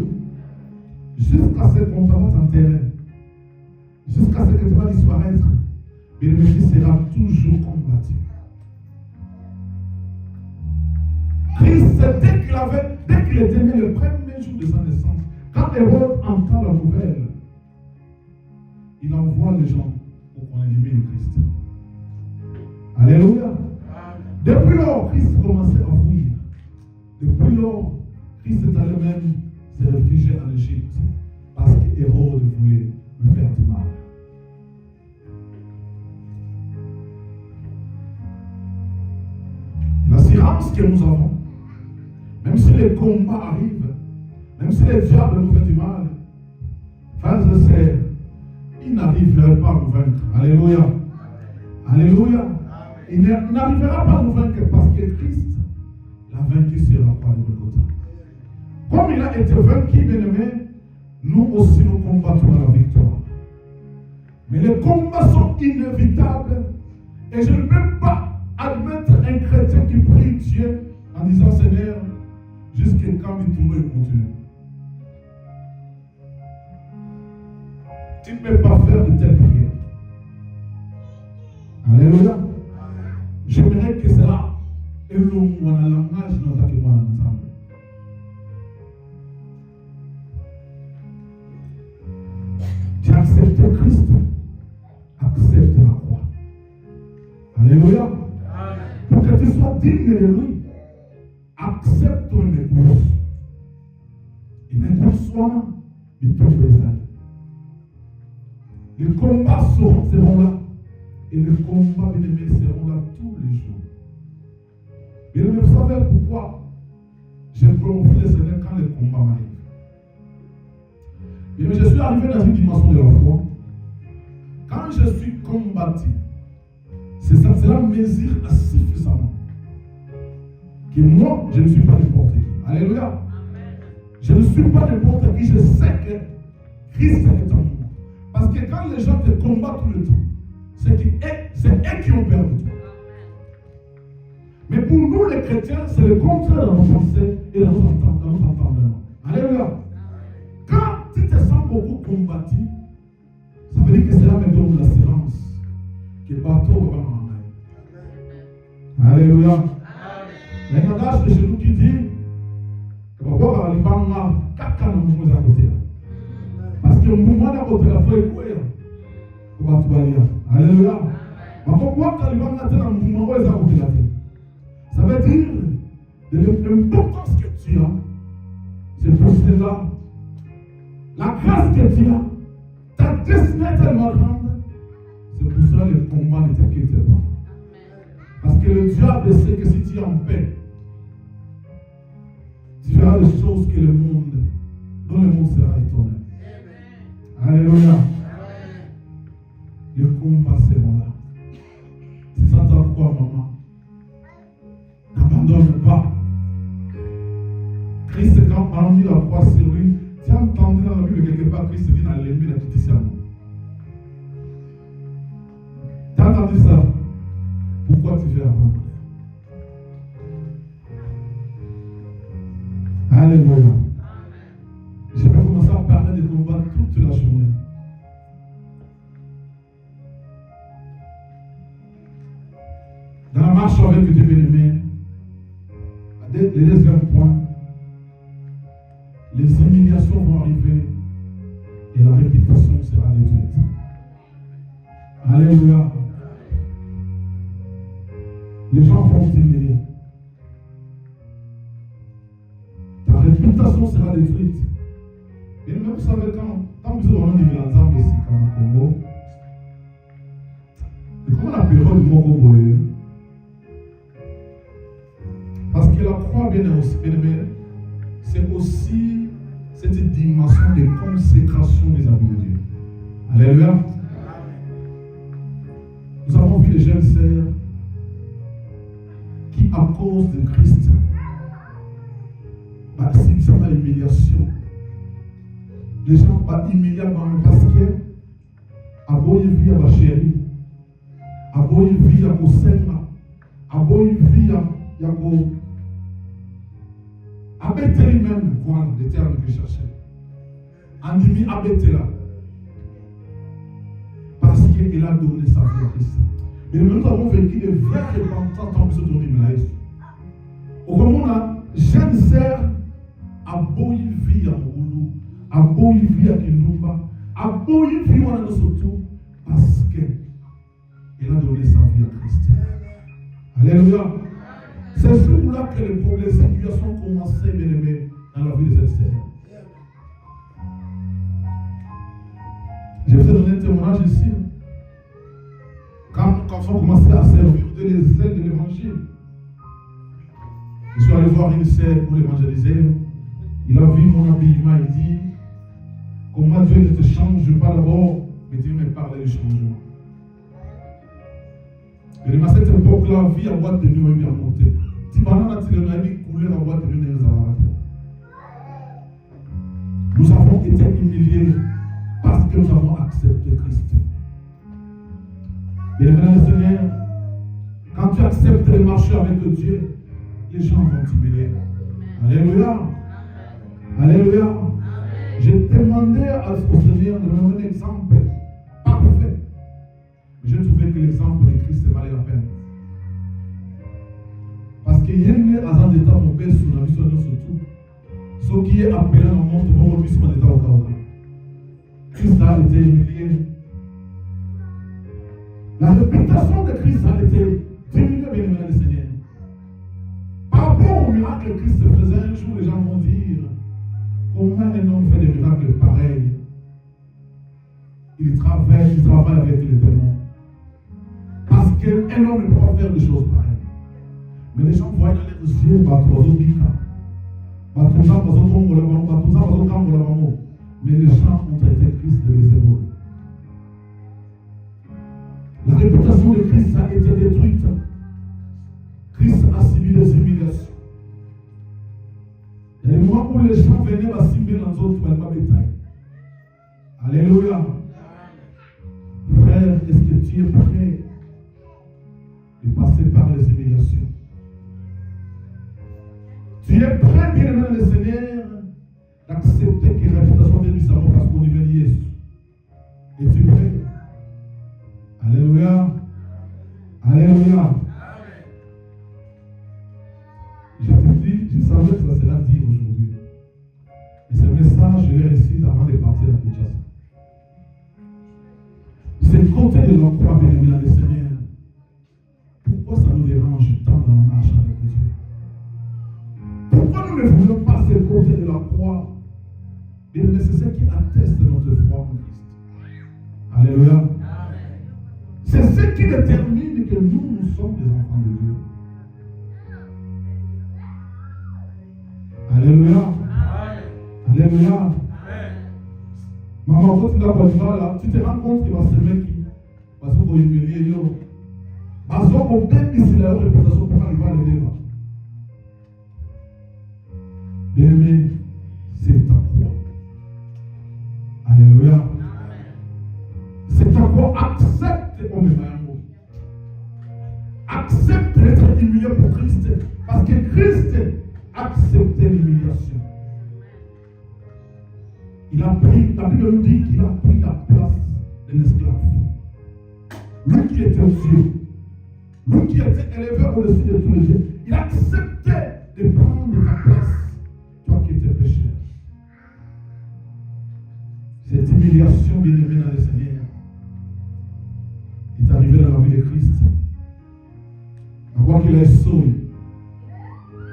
Jusqu'à ce qu'on va t'enterrer, jusqu'à ce que tu vas disparaître, l'ennemi sera toujours combattu. Christ, dès qu'il était né le premier jour de sa naissance, quand Hérode entend la nouvelle, il envoie les gens pour qu'on élimine Christ. Alléluia. Depuis lors, Christ commençait à fuir. Depuis lors, Christ est allé même se réfugier en Égypte parce qu'Hérode voulait lui faire du mal. L'assurance que nous avons, même si les combats arrivent, même si les diables nous font du mal, frères et sœurs, ils n'arriveront pas à nous vaincre. Alléluia. Alléluia. Il n'arrivera pas à nous vaincre parce que Christ l'a vaincu sur la croix de Golgotha. Comme il a été vaincu, bien-aimé, nous aussi nous combattons la victoire. Mais les combats sont inévitables et je ne peux pas admettre un chrétien qui prie Dieu en disant Seigneur, jusqu'à quand il tombe et continue. Tu ne peux pas faire de telles prières. Alléluia. J'aimerais que cela est le langage dans lequel nous ensemble. Tu acceptes Christ, accepte la croix. Alléluia. Pour que tu sois digne de lui, accepte mes courses. Et maintenant, sois de tout besoin. Les combats seront là. Et les combats, bien aimés, seront là tous les jours. Mais vous savez pourquoi je glorifie le Seigneur quand les combats m'arrivent. Mais je suis arrivé dans une dimension de la foi. Quand je suis combattu, cela mesure suffisamment que moi, je ne suis pas n'importe qui. Alléluia. Je ne suis pas n'importe qui. Je sais que Christ est en moi. Parce que quand les gens te combattent tout le temps, c'est eux qui ont perdu. Mais pour nous les chrétiens, c'est le contraire dans nos pensées et dans notre entendement. Alléluia. Quand tu te sens beaucoup combattu, ça veut dire que cela me donne l'assurance que bateau va m'en aller. Alléluia. Mais il y a de chez nous qui dit que papa va aller par caca dans mon à côté. Parce que le mouvement d'à côté la foi est quoi? Alléluia. Ça veut dire de l'importance que tu as. C'est pour cela. La grâce que tu as. Ta destinée est tellement grande. C'est pour cela que le combat ne t'inquiète pas. Parce que le diable sait que si tu es en paix, tu feras des choses que le monde, dont le monde sera étonné. Alléluia. Les combats seront là. C'est ça ta croix, maman. N'abandonne pas. Christ, quand on a mis la croix sur lui, tu as entendu dans la Bible quelque part, Christ dit dans l'ennemi de la petite. Tu as entendu ça? Pourquoi tu veux abandonner? Alléluia. Je vais commencer à parler Le deuxième point, les humiliations vont arriver et la réputation sera détruite. Alléluia. Les gens vont t'humilier. Ta réputation sera détruite. Et même vous savez, quand vous êtes dans l'ensemble ici, comme au Congo, et comment la période du Congo, parce que la croix, bien aimée, c'est aussi cette dimension de consécration des amis de Dieu. Alléluia. Nous avons vu les jeunes sœurs qui, à cause de Christ, subissent l'humiliation. Les gens sont humiliés parce que, à beau vie à ma chérie, à beau vie à mon seigneur, à beau vie à mon. Abettez lui-même, voilà le terme que je cherchais. Andimi abettez là. Parce qu'il a donné sa vie à Christ. Mais nous avons vécu des vraies repentances dans ce tournée de l'Aïs. Au moment où jeune sœur a beau vie à Moulou, a beau vie à Kinumba, a beau vie à surtout parce qu'il a donné sa vie à Christ. Alléluia. C'est ce jour-là que les situations commençaient, bien aimés, dans la vie de cette sœur. Je vais vous donner un témoignage ici. Quand on commençait à servir de les ailes de l'évangile, je suis allé voir une sœur pour l'évangéliser. Il a vu mon habillement, il dit comment Dieu ne te change pas d'abord, mais Dieu me parlait du changement. Et à cette époque-là, la vie à boîte de nuit m'a bien monté. Si pendant la télé, on a mis couler la boîte de nuit dans les arrêtés. Nous avons été humiliés parce que nous avons accepté Christ. Bien aimé Seigneur, quand tu acceptes de marcher avec Dieu, les gens vont t'humilier. Alléluia. Alléluia. J'ai demandé au Seigneur de me donner un exemple parfait. Mais j'ai trouvé que l'exemple de Christ valait la peine. Parce qu'il y a une raison d'état mon père sur la vie sur nous surtout. Ce qui est appelé dans le monde, mon revue sur l'état au cas. Christ a été humilié. La réputation de Christ a été diminuée, bien aimé le Seigneur. Par rapport au miracle que Christ faisait, un jour les gens vont dire comment un homme fait des miracles pareils. Il travaille avec les démons. Parce qu'un homme ne peut pas faire des choses pareilles. Mais les gens voient dans les yeux, mais les gens ont traité Christ de les épaules. La réputation de Christ a été détruite. Christ a subi des humiliations. Il y a des moments où les gens venaient s'humilier dans d'autres pour le bétail. Alléluia. Frère, est-ce que tu es prêt de passer par les humiliations? Tu es prêt, bien aimé le Seigneur, d'accepter que la réputation de lui parce qu'on y vient Jésus. Es-tu prêt? Alléluia. Alléluia. Je te dis, je savais que ça sera dit aujourd'hui. Et ce message, je l'ai réussi avant de partir à Kinshasa. C'est le côté de la croix, bien aimé le Seigneur. Pourquoi ça nous dérange tant dans la marche avec Dieu? Pourquoi nous ne voulons pas ce côté de la croix? Bien aimé, c'est ce qui atteste notre foi en Christ. Alléluia. C'est ce qui détermine que nous sommes des enfants de Dieu. Alléluia. Alléluia. Maman, quand tu vas là, tu te rends compte que c'est le mec qui va se humilier. Parce qu'on peut ici la réputation pour arriver à l'élever. Bien aimé, c'est ta croix. Alléluia. C'est ta croix. Accepte, oh mes amours. Accepte d'être humilié pour Christ. Parce que Christ a accepté l'humiliation. Il a pris, la Bible nous dit qu'il a pris la place de l'esclave. Lui qui était Dieu, lui qui était élevé au-dessus de tous les dieux, il a accepté de prendre ta place, toi qui étais pécheur. Cette humiliation, bien-aimée dans le Seigneur, est arrivée dans la vie de Christ. On voit qu'il est sauvé.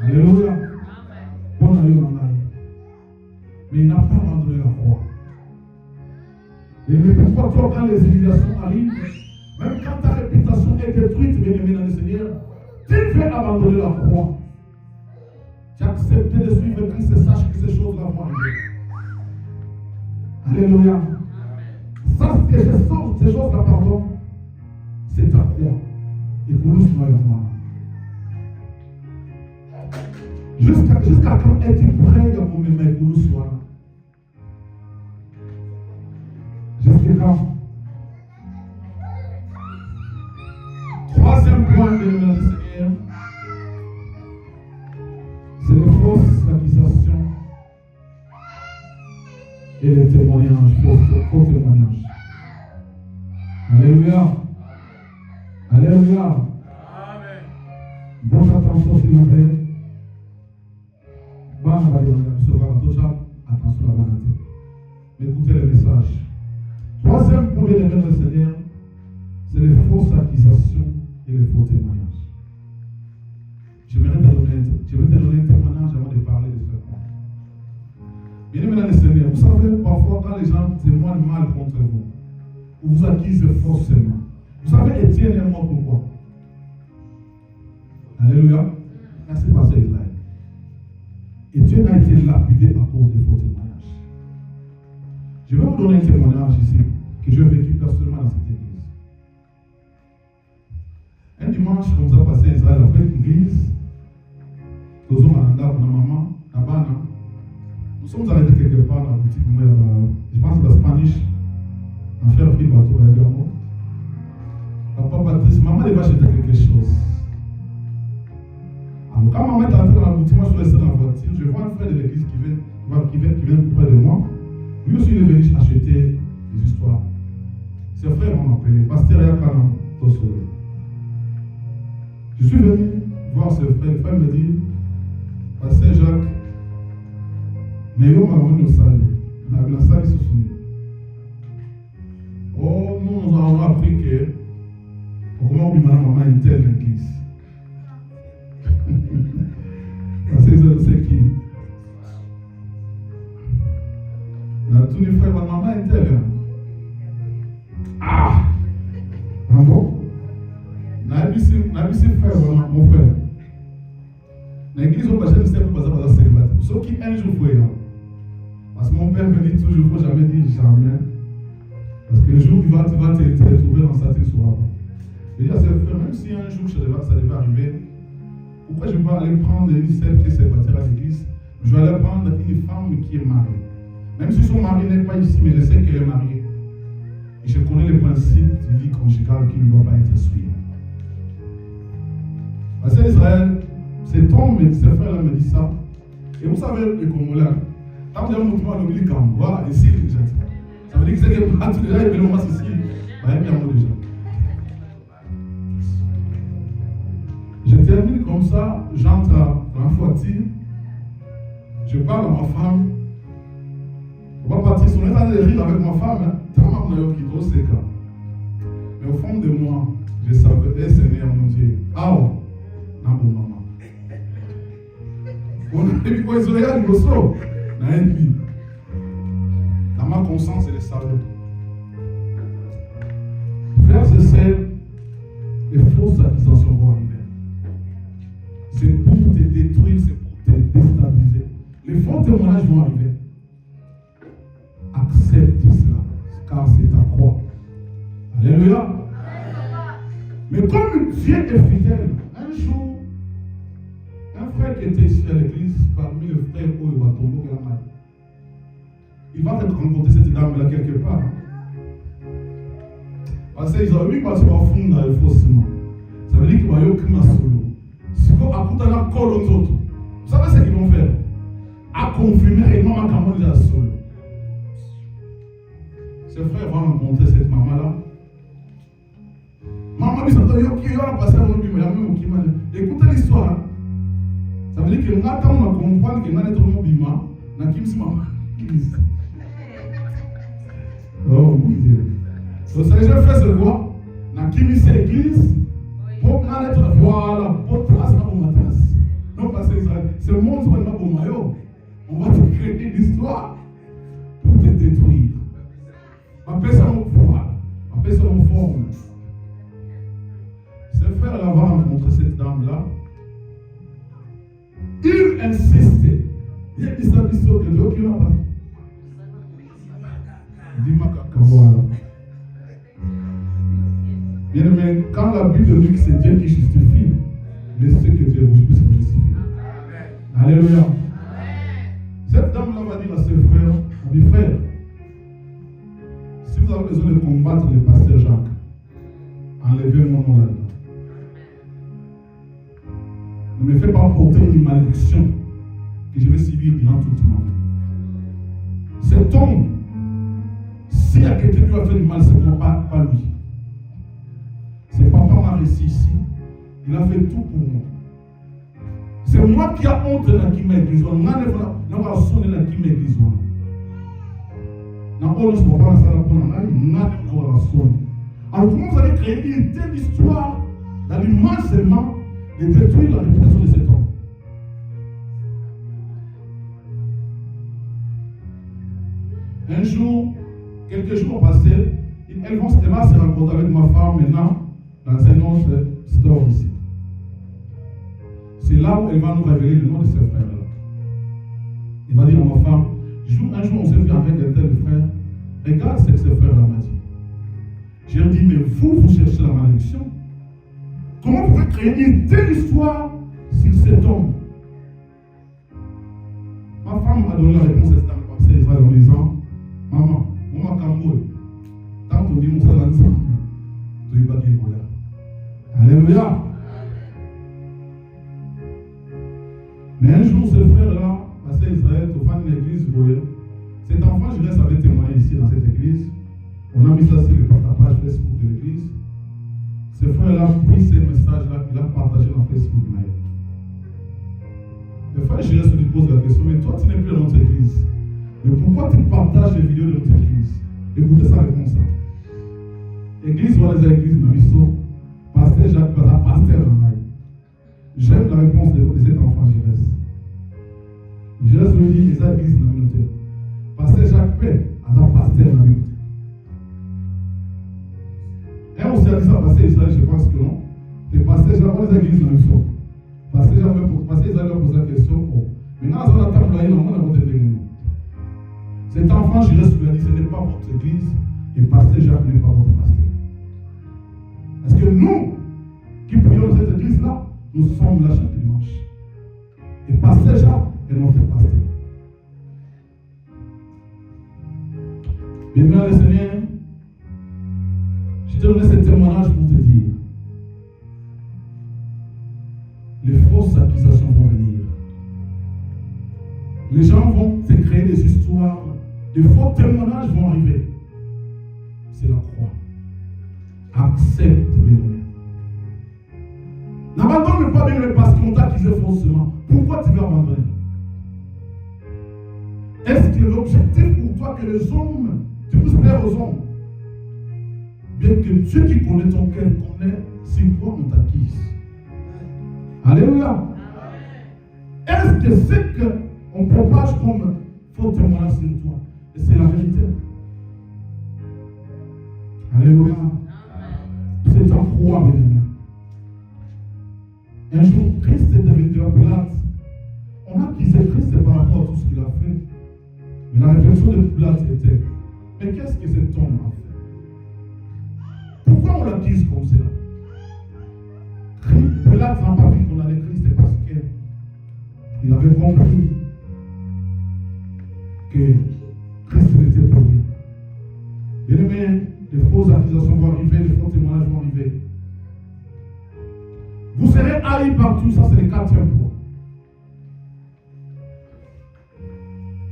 Alléluia. Bon aïe en aïe. Mais il n'a pas abandonné la croix. Et mais pourquoi toi, quand les humiliations arrivent, même quand ta réputation est détruite, bien-aimé dans le Seigneur, tu fais abandonner la croix. Tu as accepté de suivre Christ et sache que ces choses-là vont arriver. Alléluia. Sache que ces choses-là, pardon, c'est ta croix. Et pour nous, c'est moi. Jusqu'à quand es-tu prêt pour me mettre pour nous soir? Jusqu'à quand? Troisième point de le Seigneur, c'est les fausses accusations et les témoignages, faux témoignages. Alléluia. Alléluia. Amen. Bonne attention s'il vous plaît. Attention à la vanité. Mais écoutez le message. Troisième point de le Seigneur, c'est les fausses accusations et les faux témoignages. Je vais te donner un témoignage avant de parler de ce point. Bien-aimés dans le Seigneur, vous savez, parfois quand les gens témoignent mal contre vous, ou vous accusent forcément, vous savez, Étienne est mort pourquoi? Alléluia. Merci, Pasteur Israël. Et Dieu a été lapidé à cause des faux témoignages. Je vais vous donner un témoignage ici que j'ai vécu personnellement dans cette église. Un dimanche, on nous a passé Israël après l'église. Nous sommes à la maman, à Bana. Nous sommes allés quelque part dans la boutique, je pense que c'est Spanish, en faire un bateau à Ebermo. Papa Patrice, maman, elle va acheter quelque chose. Alors, quand maman est entrée dans la boutique, moi je suis resté dans la voiture, je vois un frère de l'église qui vient près de moi. Lui aussi, il est venu acheter des histoires. Ses frères m'ont appelé, Pasteur Yakana Tosoro. Je suis venu voir ce frère, le frère me dit, Pasteur Jacques, mais il m'a venu au salle. La salle est soutenue. Oh, nous avons appris que, comment on maman une telle église. Parce que c'est qui? Tous les frères, ma maman est telle. Ah! Ah bon? N'habitez frère, mon frère. L'église au Bachet ne sait pas ça célibataire. Sauf qui un jour faut y aller. Parce que mon père me dit toujours, il ne faut jamais dire jamais. Parce que le jour où tu vas te retrouver dans sa soir. Je dis à ses frères, même si un jour ça devait arriver, pourquoi je ne vais pas aller prendre celle qui est célibataire à l'église? Je vais aller prendre une femme qui est mariée. Même si son mari n'est pas ici, mais je sais qu'elle est mariée. Et je connais le principe du vie conjugale qui ne doit pas être souillé. Parce que Israël, cet homme, ce frère-là me dit ça. Et vous savez, les Congolais, quand vous avez un mouvement à l'oubli, quand on voit ici, ça veut dire que c'est que pas tous les gens, ils veulent voir ici. Il y a bien déjà. Je termine comme ça, j'entre dans la voiture, je parle à ma femme. On va partir sur l'état de rire avec ma femme, mais au fond de moi, je savais, Seigneur mon Dieu, ah ouais, non, bon maman. Dans ma conscience, elle est salée. Frères et sœurs, les fausses accusations vont arriver. C'est pour te détruire, c'est pour te déstabiliser. Les faux témoignages vont arriver. Accepte cela, car c'est ta croix. Alléluia. Mais comme Dieu est fidèle, un jour, un frère qui était ici à l'église, parmi les frères où il va tomber, il va te rencontrer cette dame-là quelque part. Parce qu'ils ont mis parce qu'ils vont fondre faussement. Ça veut dire qu'il va y avoir aucun solo. Si vous avez un col aux autres, vous savez ce qu'ils vont faire? À confirmer réellement ma campagne de la solo. Ce frère va rencontrer cette maman-là. Maman, il va passer à mon but, mais il y a même qui m'a dit. Écoutez l'histoire. Ça veut dire que nous attendons à comprendre que nous sommes trop bima, nous sommes l'église. Oh mon Dieu. Donc ça déjà fait ce quoi? Nous sommes l'église pour nous être voilà, pour tracer la trace. Non parce que c'est le monde qui va pour maillot. On va te créer l'histoire pour te détruire. Appelle ça mon pouvoir, appelle ça mon forme. Ce frère-là va rencontrer cette dame-là. Il insistait. Il a dit ça, que Dieu qui n'a pas. Dis-moi caca, voilà. Bien aimé, quand la Bible dit que c'est Dieu qui justifie, laissez que Dieu vous justifie. Alléluia. Cette dame-là va dire à ses frères, mes frères, si vous avez besoin de combattre le pasteur Jacques, enlevez mon nom là-dedans. Ne me faites pas porter une malédiction que je vais subir durant toute ma vie. Cet homme, s'il y a quelqu'un qui va faire du mal, c'est moi, pas lui. C'est papa m'a réussi ici. Il a fait tout pour moi. C'est moi qui a honte dans qui m'église. On va sonner dans qui m'église. Dans on ne se voit pas ça pour nous. On va sonner. Alors comment vous allez créer une telle histoire dans l'image seulement de détruire la réputation de cet homme? Un jour, quelques jours passés, elle va se rencontrer avec ma femme maintenant dans un autre store ici. C'est là où elle va nous révéler le nom de ce frère-là. Il va dire à ma femme, un jour on s'est vu avec un tel frère, regarde ce que ce frère-là m'a dit. J'ai dit, mais vous cherchez la malédiction. Comment vous pouvez créer une telle histoire sur cet homme? Ma femme m'a donné la réponse à cette dame en disant, maman, moi Camboy, tant qu'on dit mon salaire ensemble, tu es pas qui est. Alléluia. Mais un jour, ce frère-là, passé à Israël, au fin de l'église, cet enfant, je laisse avait témoigné ici dans cette église. On a mis ça sur le page Facebook de l'église. Ce frère-là a pris ces messages-là qu'il a partagés dans Facebook. Le frère Gérès lui pose la question, mais toi, tu n'es plus dans notre église. Mais pourquoi tu partages les vidéos de notre église? Écoutez sa réponse. Église, voilà les églises, ma mission. Pasteur Jacques, pasteur dans j'aime la réponse de cet enfant Gérès. Gérès lui dit, les églises dans la minute. Pasteur Jacques Père, à la pasteur dans la minute. Et on s'est dit ça, pasteur Israël, je pense que non. Et pasteur Jacques, les églises dans la minute. Pasteur Israël a posé la question. Oh. Maintenant, on a table là, on a voté de l'église. Cet enfant Gérès lui a dit, ce n'est pas votre église, et pasteur Jacques n'est pas votre pasteur. Est-ce que nous, qui prions dans cette église-là, nous sommes là chaque dimanche? Et pasteur Jacques est notre pasteur. Bien-aimé le Seigneur, je te donne ce témoignage pour te dire, les fausses accusations vont venir. Les gens vont se créer des histoires, des faux témoignages vont arriver. C'est la croix. Accepte, bien-aimé. N'abandonne pas, bien-aimé, parce qu'on t'a accusé faussement. Pourquoi tu veux abandonner? Est-ce que l'objectif pour toi que les hommes, tu puisses plaire aux hommes? Bien que Dieu qui connaît ton cœur connaît c'est quoi on t'accuse. Alléluia. Est-ce que c'est qu'on propage comme faux témoignage sur toi? Et c'est la vérité. Alléluia. C'est en croix, mes amis. Un jour, Christ est devenu un Pilate. On a accusé Christ par rapport à tout ce qu'il a fait. Mais la réflexion de Pilate était, mais qu'est-ce que cet homme a fait? Pourquoi on l'accuse comme cela? Pilate n'a pas vu qu'on allait Christ parce qu'il avait compris que Christ n'était pas lui. Bien aimé, les fausses accusations vont arriver, les faux témoignages vont arriver. Vous serez haïs partout, ça c'est le 4e point.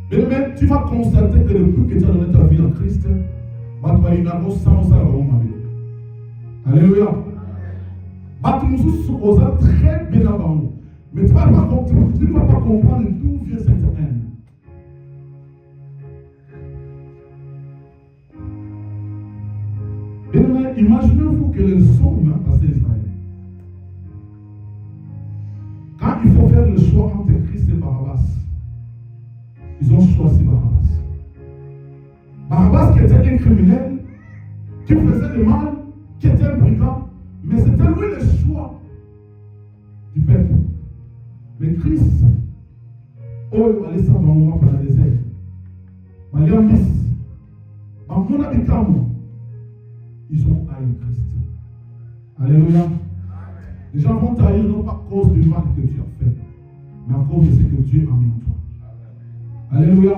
Bien aimé, tu vas constater que depuis que tu as donné ta vie en Christ, Alléluia. Batumusu osa très bien avant nous. Mais tu ne vas pas comprendre d'où vient cette haine. Et imaginez-vous que les hommes, passé Israël, quand il faut faire le choix entre Christ et Barabbas, ils ont choisi Barabbas. Barabbas qui était un criminel, qui faisait le mal, qui était un brigand, mais c'était lui le choix du peuple. Mais Christ, oh, il va laisser un moment pour la désert. Maliambis, mon habitant, ils ont haï Christ. Alléluia. Les gens vont t'haïr non pas à cause du mal que tu as fait, mais à cause de ce que Dieu a mis en toi. Alléluia.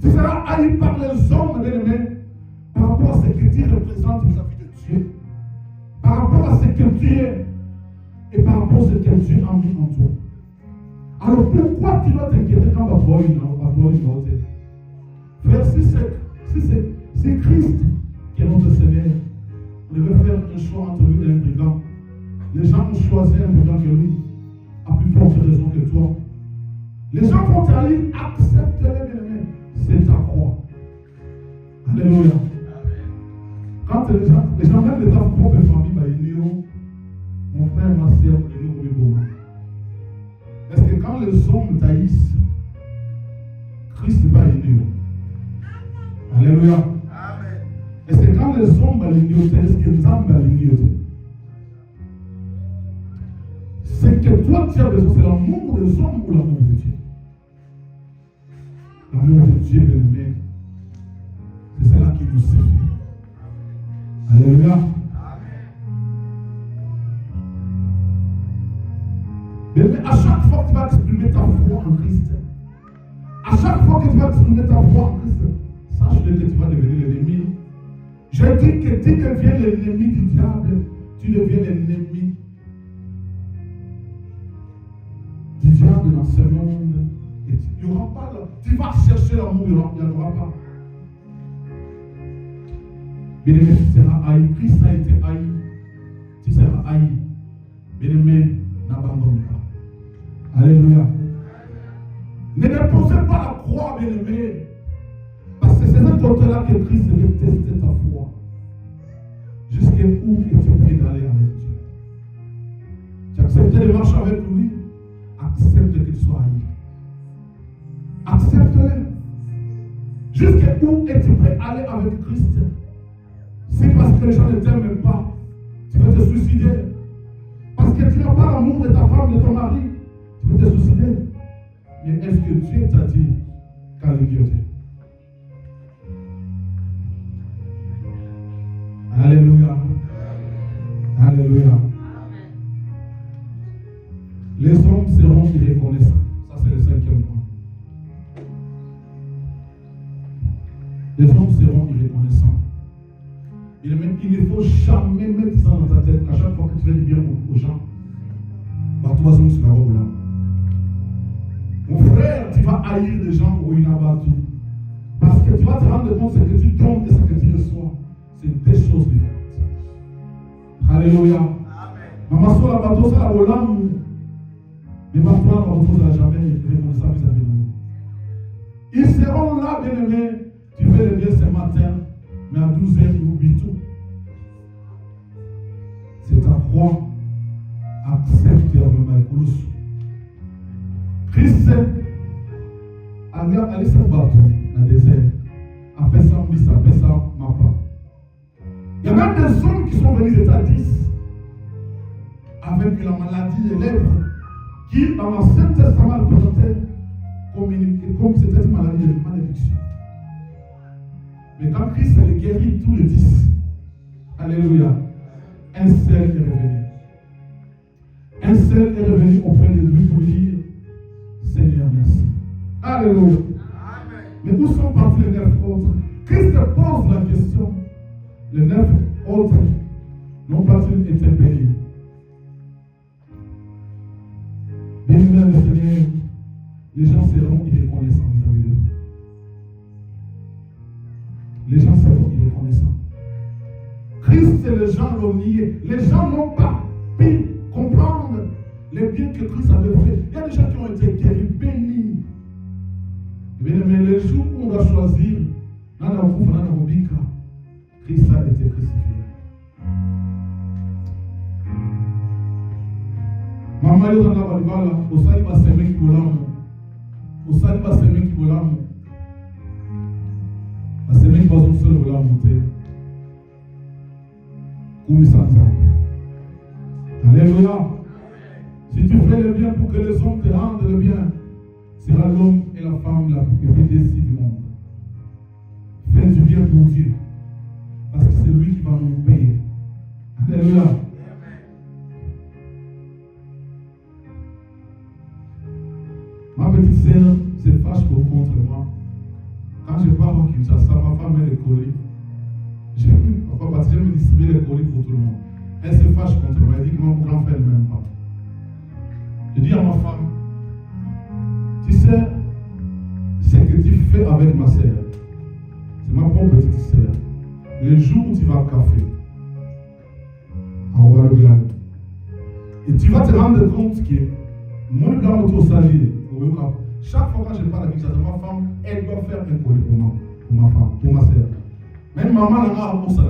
Tu seras haï par les hommes, bien-aimés, par rapport à ce que tu représentes vis-à-vis de Dieu, par rapport à ce que tu es et par rapport à ce que Dieu a mis en toi. Alors pourquoi tu dois t'inquiéter quand la voix est dans frère, si Christ qui est notre Seigneur, on devait faire un choix entre lui et un brigand. Les gens ont choisi un brigand que lui, à plus forte raison que toi. Les gens vont t'aller, accepte-les, bien-aimés. C'est ta croix. Alléluia. Quand les gens même de ta propre famille, mon frère, ma soeur, est-ce que quand les hommes taillissent, Christ n'est pas aimé? Alléluia. Amen. Est-ce que quand les hommes l'ignotent, est-ce que les hommes l'ignotent? C'est que toi tu as besoin, c'est l'amour des hommes ou l'amour de Dieu? L'amour de Dieu, bien-aimé, c'est cela qui nous suffit. Alléluia. Mais à chaque fois que tu vas exprimer ta foi en Christ, à chaque fois que tu vas exprimer ta foi en Christ, sache-le que tu vas devenir l'ennemi. Je dis que tu deviens l'ennemi du diable, tu deviens l'ennemi du diable dans ce monde. Il n'y aura pas là. Tu vas chercher l'amour, il n'y en aura pas. Bien-aimé, tu seras haï. Christ a été haï. Tu seras haï. Bien-aimé, n'abandonne pas. Alléluia. Ne déposez pas la croix, bien-aimé. Parce que c'est ce côté-là que Christ veut tester ta foi. Jusqu'à où es-tu prêt d'aller avec Dieu? Tu acceptes de marcher avec lui, accepte que tu sois haï. Accepte-le. Jusqu'à où es-tu prêt à aller avec Christ? Si parce que les gens ne t'aiment pas, tu veux te suicider. Parce que tu n'as pas l'amour de ta femme, de ton mari, tu veux te suicider. Mais est-ce que Dieu t'a dit qu'à l'ignoter? Alléluia. Alléluia. Les hommes seront irreconnaissants. Ça, c'est le 5e point. Les hommes seront irreconnaissants. Il ne faut jamais mettre ça dans ta tête. À chaque fois que tu fais du bien aux gens, bah, toi, c'est la robe là. Mon frère, tu vas haïr des gens où il n'a pas tout. Parce que tu vas te rendre compte que ce que tu donnes et ce que tu reçois, c'est deux choses différentes. Alléluia. Maman, sur la bateau, ça la volant. Mais ma foi, la bateau, ça n'a jamais répondu ça vis-à-vis de nous. Ils seront là, bien-aimés. Tu fais le bien ce matin, mais à 12h, ils oublient tout. C'est ta croix. Accepte le Kouloussou. Christ a allé se battre dans le désert. Après ça, Miss, après ça, Mapa. Il y a même des hommes qui sont venus d'état 10 avec la maladie des lèvres qui, dans l'Ancien Testament, représentait comme c'était une maladie de malédiction. Mais quand Christ les guérit tous les 10, alléluia, un seul est revenu. Un seul est revenu auprès de lui pour dire Seigneur, merci. Alléluia. Amen. Mais où sont partis les 9 autres? Christ pose la question. Les 9 autres n'ont pas-ils été bénis? Bien-aimés le Seigneur, les gens seront irreconnaissants vis-à-vis de vous. Les gens seront irreconnaissants. Christ et les gens l'ont nié. Les gens n'ont pas pu comprendre les biens que Christ avait fait. Il y a des gens qui ont été guéris, bénis. Mais les jours où on doit choisir, Christ a été crucifié. Maman, il y a un balbala, au sein de semer qui volamu. Au sein de semer qui volamu. La semer qui va se faire monter. Comme ça. Alléluia. Si tu fais le bien pour que les hommes te rendent le bien, sera l'homme et la femme la plus bénéficie du monde. Fais du bien pour Dieu. Parce que c'est lui qui va nous payer. Alléluia. Ma petite sœur se fâche contre moi. Quand je pars au Kinshasa, ma femme met les colis. J'aime distribuer les colis pour tout le monde. Elle se fâche contre moi. Elle dit que mon grand frère ne m'aime pas. Je dis à ma femme, tu sais, ce que tu fais avec ma sœur, c'est ma propre petite sœur. Le jour où tu vas au café, on va le blague. Et tu vas te rendre compte que mon grand auto s'allie. Chaque fois que je parle à Kinshasa, ma femme, elle doit faire un colis pour moi, pour ma femme, pour ma sœur. Même maman n'a pas pour ça.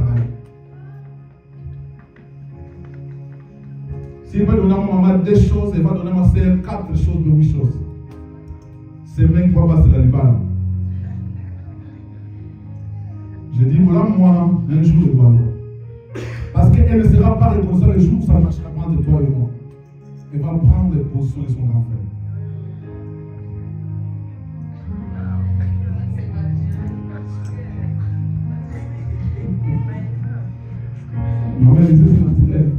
Si elle va donner à ma maman 2 choses, elle va donner à ma sœur 4 choses de 8 choses. C'est même quoi passer la libane. Je dis, voilà moi, un jour de voilà. Parce qu'elle ne sera pas responsable le jour où ça marchera pas de toi et moi. Elle va prendre les positions de son grand frère. Maman disait c'est naturel.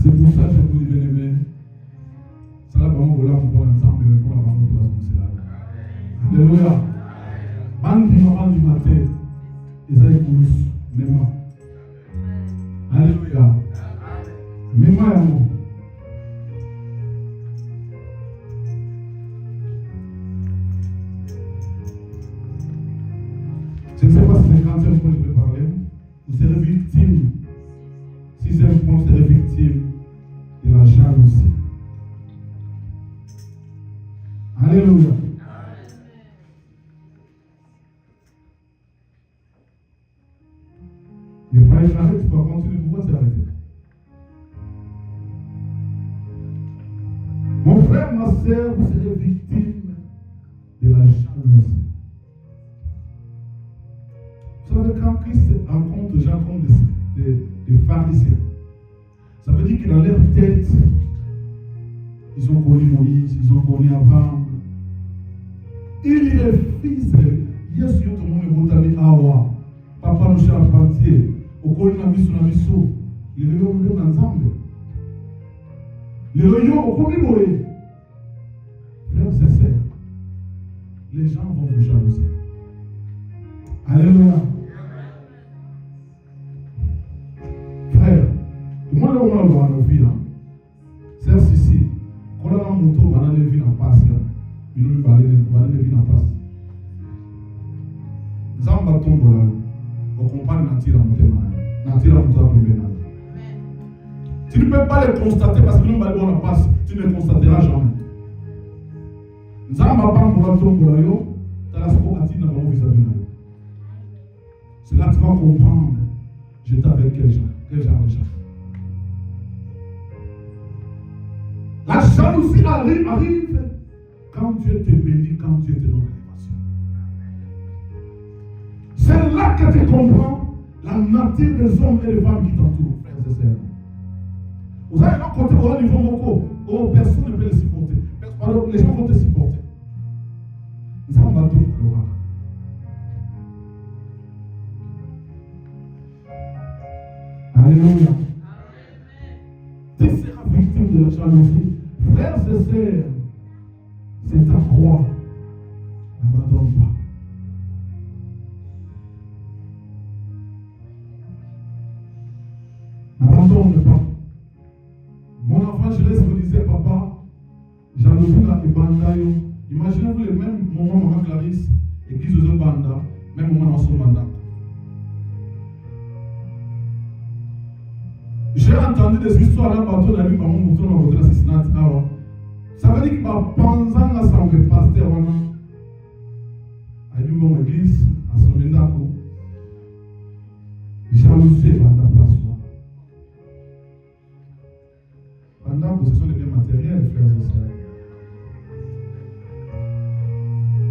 C'est pour ça que je vous dis bien aimé. Ça là vraiment voilà pour prendre ensemble mais pour la maman de base c'est là. Alléluia. Maman du matin. Isaïe Koulous. Méma. Alléluia. Méma et amour. Je ne sais pas si c'est le 40e point que je vais parler. Vous serez victime. 6e point, vous serez victime de la jalousie. Alléluia. Les frères, arrête, tu vas continuer. Pourquoi c'est arrêté? Mon frère, ma soeur, vous serez victime de la jalousie. Vous savez, quand Christ rencontre des gens comme des pharisiens, ça veut dire que dans leur tête, ils ont connu Moïse, ils ont connu Abraham. Ils refusent. Yes, tout le monde est voté à Awa. Papa nous charpentier. Au col na biso na biso. Les gens sont ensemble. Les gens au premier boé. Frères et sœurs, les gens vont vous jalouser. Alléluia. Frère, moi là où on va dans la vie, c'est ici. Quand on a un moto, on a une vie en passe. Il nous parle de vie en passe. Zamba tombe là. On comprend Natira Moutema. Natira Moutema Pembena. Tu ne peux pas le constater parce que nous allons en passe. Tu ne le constateras jamais. Zamba Pambola tombe là. Tu as la sport dans mon vis-à-vis. C'est là que tu vas comprendre. J'étais avec quel genre de gens. La jalousie arrive quand Dieu te bénit, quand Dieu te donne l'élévation. C'est là que tu comprends la nature des hommes et des femmes qui t'entourent, frères et sœurs. Vous avez un côté au niveau moko, où personne ne peut les supporter. Alors, les gens vont te supporter. Nous avons battu le roi. Alléluia. Tu seras victime de la jalousie. Frères et sœurs, c'est ta croix. N'abandonne pas. N'abandonne pas. Mon enfant, je laisse me disait, papa, jalousie là et bandayo. Imaginez-vous le même moment, maman Clarisse, église de banda, même moment dans son mandat. Je J'ai entendu des histoires là, bateau, la nuit, par mon bouton, ma bouton, l'assassinat. Ça veut dire que pensant à ça, on peut passer à une église, à son ménako. Jalousie dans la place. Pendant que ce sont les biens matériels, frères et sœurs.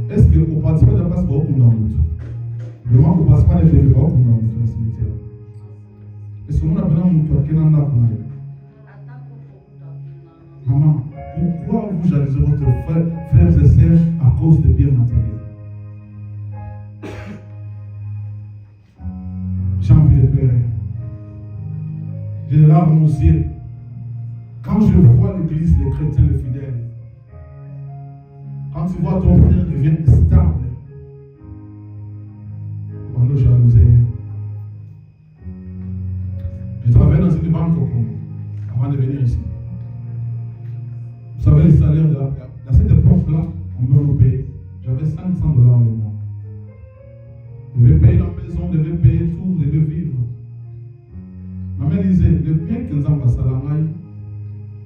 Est-ce que vous participez de la place pour vous dans l'autre? Vraiment, vous ne passez pas les bébés pour vous dans le cimetière. Et ce monde a besoin de vous qui n'en a pas. Maman, pourquoi vous jalousez votre frères et sœurs à cause des biens matériels? J'ai envie de pleurer. J'ai des larmes aux yeux. Quand je vois l'église, les chrétiens, les fidèles, quand tu vois ton frère devient stable, on nous jalousait. Je travaillais dans une banque au Congo avant de venir ici. Vous savez, les salaires à cette époque-là, on doit nous payer. J'avais $500 le mois. Je devais payer la maison, je devais payer tout, je devais vivre. Ma mère disait, le bien que nous avons salamai,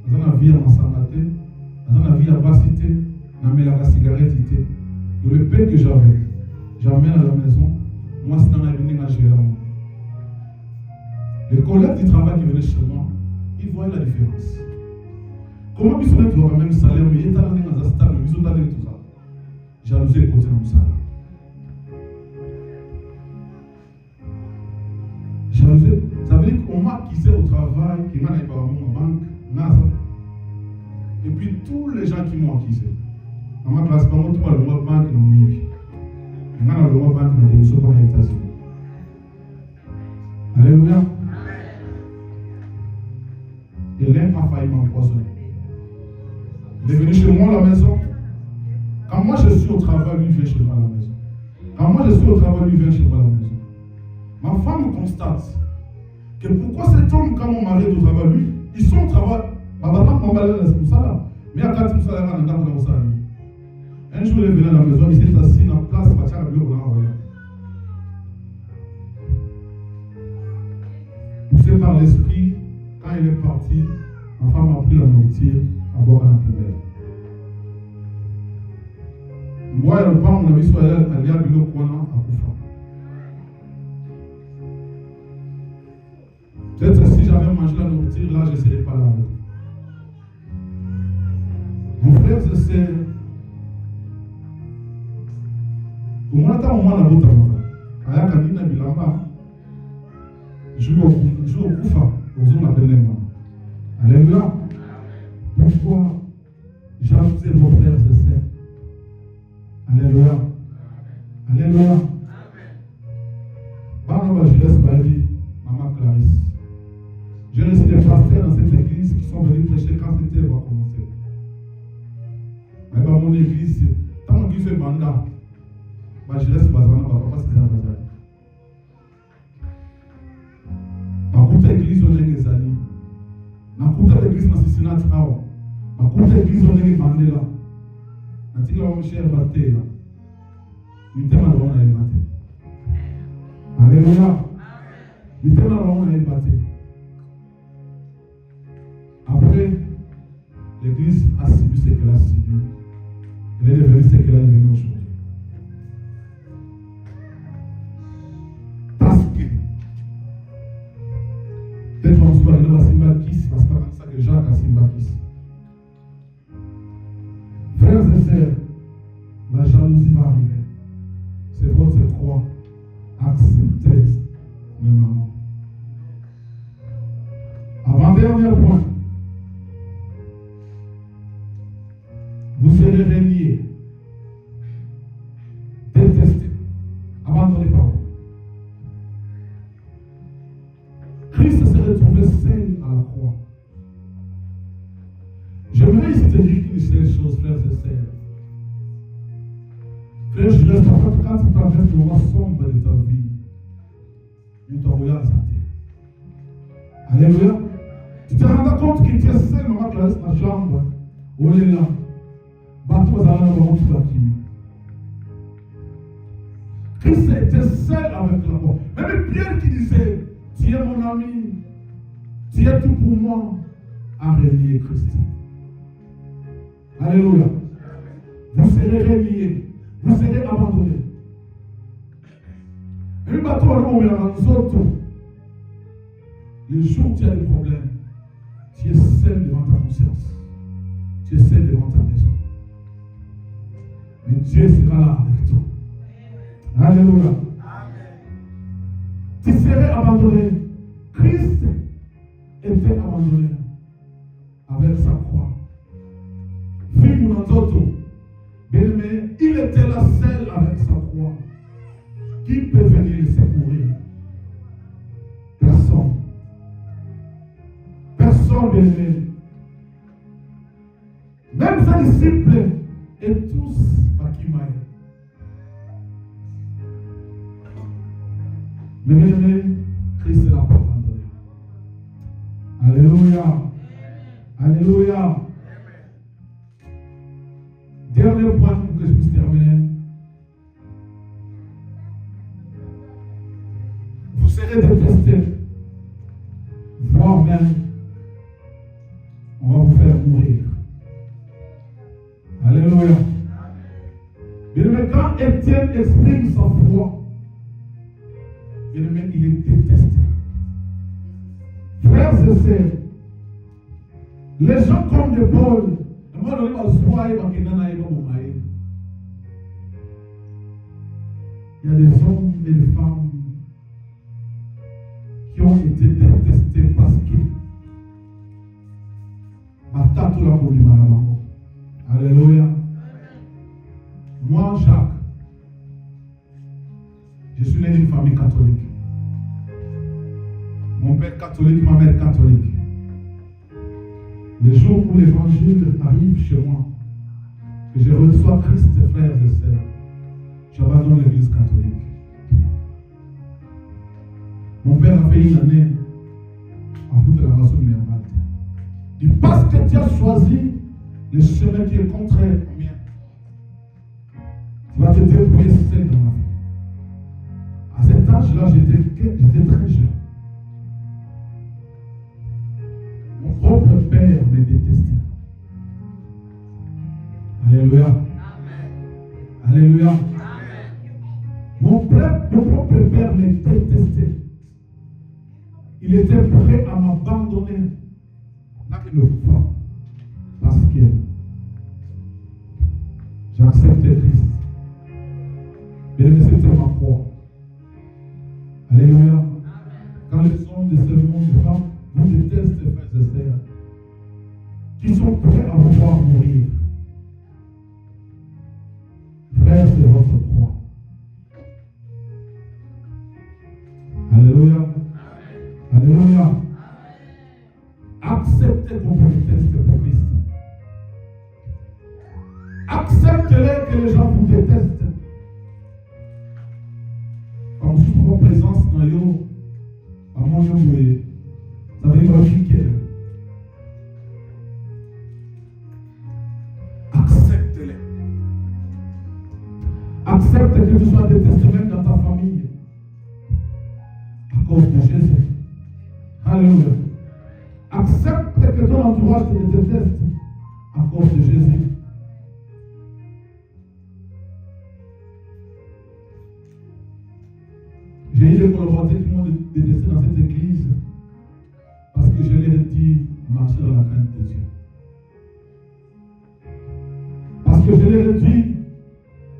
nous avons vie à Massanate, nous avons vie à Bassité, nous avons la cigarette. Donc le pain que j'amène à la maison, moi c'est dans la vie à gérer. Les collègues du travail qui venaient chez moi, ils voyaient la différence. Comment ils sont toujours le même salaire, mais ils étaient dans un stade, ils sont dans tout ça. Jalousie est côté dans ça. Jalousie, ça veut dire qu'on m'a quitté au travail, qui m'a pas à banque, et puis tous les gens qui m'ont acquis. Dans ma classe, pas moi, tout le monde banque dans mon vie. Et dans le monde banque dans les missions pour les États-Unis. Alléluia. Et l'un a failli m'empoisonner. Il est venu chez moi à la maison. Quand moi je suis au travail, lui vient chez moi à la maison. Quand moi je suis au travail, lui vient chez moi à la maison. Ma femme constate que pourquoi cet homme, quand mon mari est au travail, lui, ils sont au travail. Mais à 4 jours, un jour, il est venu à la maison, il s'est assis dans la place, il a poussé par l'esprit, quand il est parti, ma femme a pris la nourriture à boire à la poubelle. Moi, et le pain, on a mis sur elle, elle a bu le coin à Koufa. Peut-être si j'avais mangé la nourriture, là, je ne serais pas là avec vous. Mon frère, c'est au moins temps, au moins, la route à moi. Aya Kanina Bilamba, joue au Koufa, aux hommes appelés moi. Alléluia. Pourquoi jalouser vos frères et sœurs? Alléluia. Alléluia. Barnaba, je laisse Bali, Maman Clarisse. J'ai reçu des pasteurs dans cette église qui sont venus prêcher quand c'était va commencer. Mais dans mon église, tant que je fais mandat, je laisse Bazana, papa, c'est un bazar. Nakuta église on est des amis. Nakuta l'église dans Cincinnati, nakuta église on est Mandela. Natika wa cher baté là. Nitema na wana baté. Alléluia. Nitema na wana baté. Après, l'église a subi ce qu'elle a subi. Elle est devenue ce qu'elle est devenue aujourd'hui. Parce que, peut-être qu'on se parle de la Simbakis, parce que c'est pas comme ça que Jacques a Simbakis. Frères et sœurs, la jalousie va arriver. C'est votre croix. Acceptez maintenant. Avant-dernier point. Vous serez reniés, détestés, abandonnés par vous. Christ s'est retrouvé seul à la croix. J'aimerais ici te dire une seule chose, frères et sœurs. Frère, je reste en fait quand tu traverses le moment sombre de ta vie, il t'envoie à sa terre. Alléluia. Tu te rends compte que tu es seul, maman, tu restes dans la chambre. On est là. Christ était seul avec la mort. Même Pierre qui disait, tu es mon ami, Tu es tout pour moi à relier Christ. Alléluia. Vous serez reliés, vous serez abandonnés. Et nous autres, le jour où tu as des problèmes, tu es seul devant ta conscience. Tu es seul devant ta maison. Mais Dieu sera là avec toi. Alléluia. Tu serais abandonné. Christ était abandonné avec sa croix. Bien-aimé, il était là seul avec sa croix. Qui peut venir le secourir? Personne. Personne, bien-aimé. Même ses disciples et tous Bakimaï. Mais bien-aimé, Christ ne l'a pas abandonné. Alléluia. Alléluia. Dernier point pour que je puisse terminer. Vous serez détestés, voire même, on va vous faire mourir. Alléluia. Mais quand Étienne exprime sa foi, il est détesté. Frères et sœurs, les gens comme de Paul, il y a des hommes et des femmes qui ont été détestés parce que Alléluia. Moi, Jacques, je suis né d'une famille catholique. Mon père catholique, ma mère catholique. Le jour où l'évangile arrive chez moi, que je reçois Christ, frères et sœurs, j'abandonne l'église catholique. Mon père a fait une année en foutre la nation nervale. Il dit, parce que tu as choisi le chemin qui est contraire au mien, tu vas te débrouiller seul dans la vie. À cet âge-là, j'étais très jeune. Mon propre père me détestait. Alléluia. Amen. Alléluia. Amen. Mon propre père me détestait. Il était prêt à m'abandonner. Une fois. Parce que j'acceptais Christ. Mais c'était ma croix. Alléluia. Quand les hommes de ce monde de femmes vous détestent, frères et sœurs, qui sont prêts à vous voir mourir. Frère, c'est votre croix. Alléluia. Alléluia. Acceptez qu'on vous déteste pour Christ. Acceptez que les gens vous détestent. Comme sous vos présences dans yo, à mon yo, ça veut dire acceptez-les. Accepte que tu sois détesté même dans ta famille. À cause de Jésus. Alléluia. Accepte que ton entourage te déteste à cause de Jésus. J'ai eu des collaborateurs qui m'ont détesté dans cette église parce que je leur ai dit marcher dans la crainte de Dieu. Parce que je leur ai dit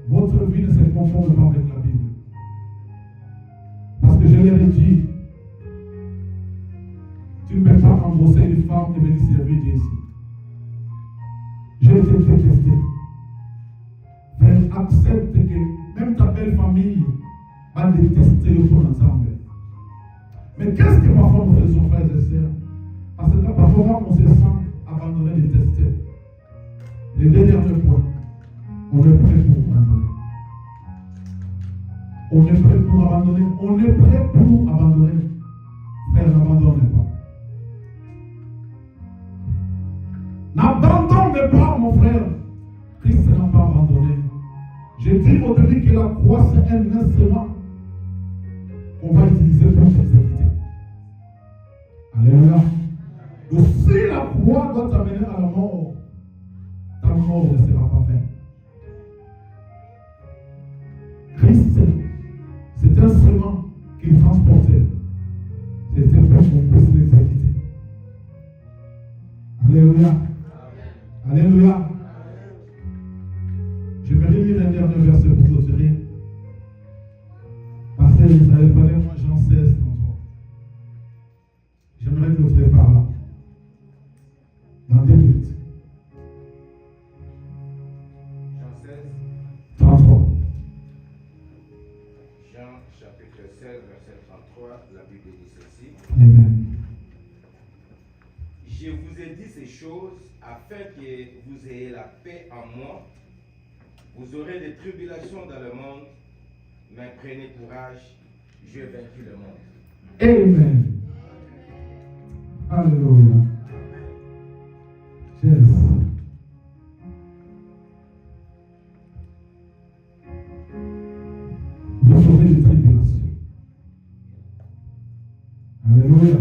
votre vie ne se conforme pas avec la Bible. Parce que je leur ai dit tu ne peux pas embosser une femme et venir servir Dieu ici. J'ai été détesté. Mais accepte que même ta belle famille va détester ton ensemble. Mais qu'est-ce que parfois nous faisons, frères et sœurs? Parce que parfois on se sent abandonné, détesté. Les deux derniers points, on est prêt pour abandonner. On est prêt pour abandonner. On est prêt pour abandonner. Frère, n'abandonnez pas. N'abandonne pas, mon frère. Christ n'a pas abandonné. J'ai dit au début que la croix, c'est un instrument qu'on va utiliser pour s'exécuter. Alléluia. si la croix doit t'amener à la mort, ta mort ne sera pas vaine. Christ, c'est un instrument qu'il transportait. C'était pour qu'on puisse l'exécuter. Alléluia. Alléluia. Je vais lire un dernier verset pour clôturer. Parce que vous avez parlé, moi, Jean 16, 33. J'aimerais clôturer par là. Dans 2 minutes. Jean 16, 33. Jean chapitre 16, verset 33, la Bible dit ceci. Amen. Je vous ai dit ces choses afin que vous ayez la paix en moi. Vous aurez des tribulations dans le monde, mais prenez courage, j'ai vaincu le monde. Amen. Alléluia. Yes. Vous aurez des tribulations. Alléluia.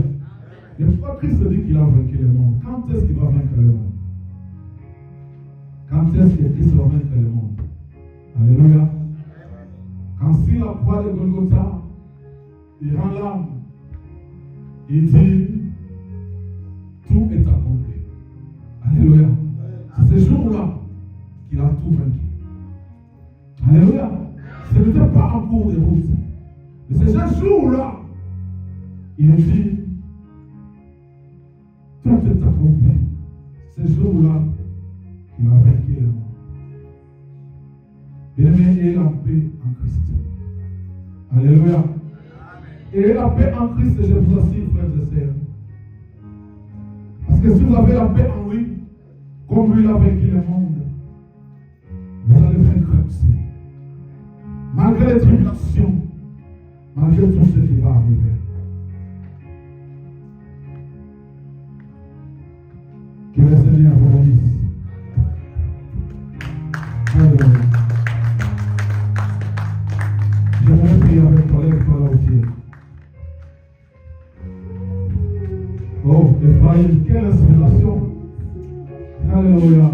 Et pourquoi Christ dit qu'il a vaincu le monde? Quand est-ce qu'il va vaincre le monde? Quand est-ce que Christ va vaincre le monde? Alléluia. Quand sur la croix de Golgotha, il rend l'âme, il dit, tout est accompli. Alléluia. C'est ce jour-là qu'il a tout vaincu. Alléluia. Ce n'était pas en cours de route. Mais c'est ce jour-là, il dit, tout est accompli. C'est ce jour-là qu'il a vaincu le monde. Bien-aimé, ayez la paix en Christ. Alléluia. Ayez la paix en Christ, je vous assure, frères et sœurs. Parce que si vous avez la paix en lui, comme lui il a vaincu le monde, vous allez vaincre aussi. Malgré les tribulations, malgré tout ce qui va arriver. Que le Seigneur vous bénisse. Alléluia. J'aimerais prier avec toi, lève-toi là où tu es. Oh, Ephraïm, quelle inspiration. Alléluia.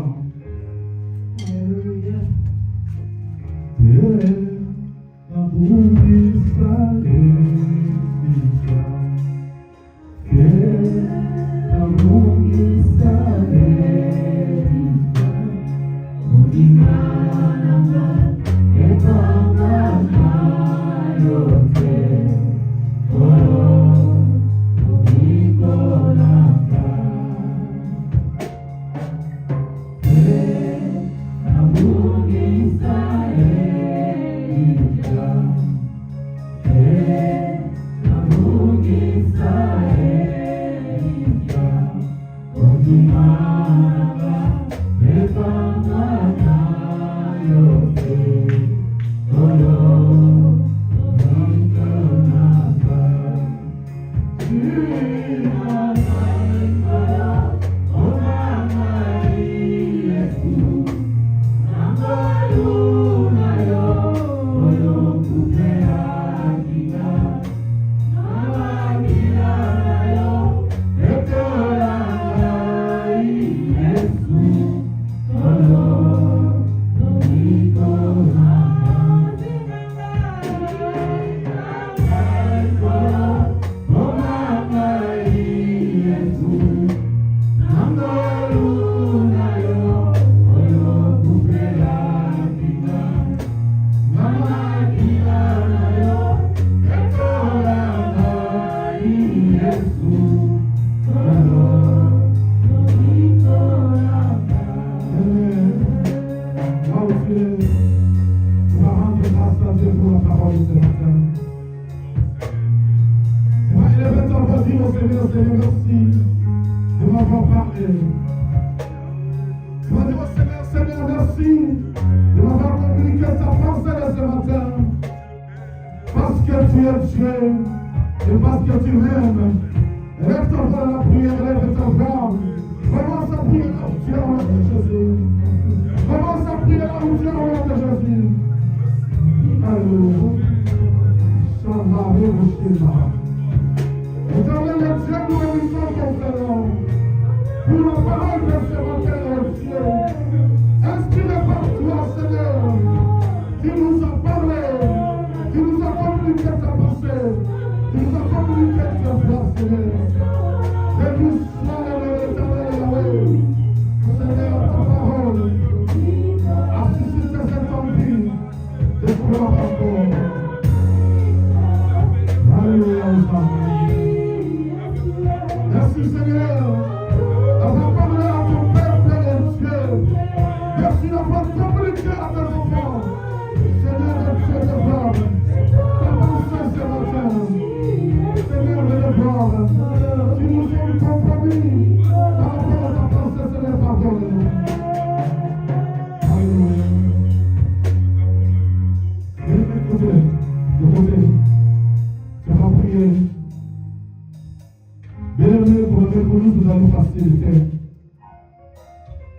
Alléluia. La bougie salée, la bougie salée, on dit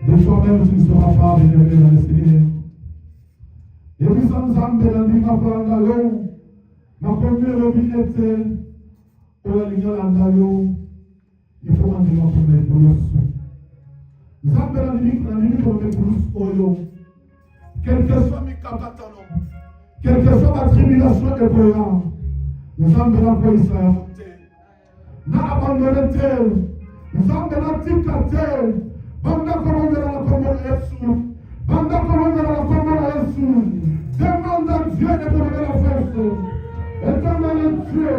De toi-même, tu ne seras pas vénéré dans le Seigneur. Et puis, ça nous a amené ma plan ma première obédience, pour la ligne d'Andayo, il faut rendre ma première douce. Nous avons la limite pour mes douces. Quel que soit mes capatalons, quelle que soit ma tribulation et pour nous avons la police à monter. Nous avons abandonné terre, nous avons la petite terre. Banda commande la commande Yesu. Banda commande la commande Yesu. Demande à Dieu de donner la force. Éternel Dieu.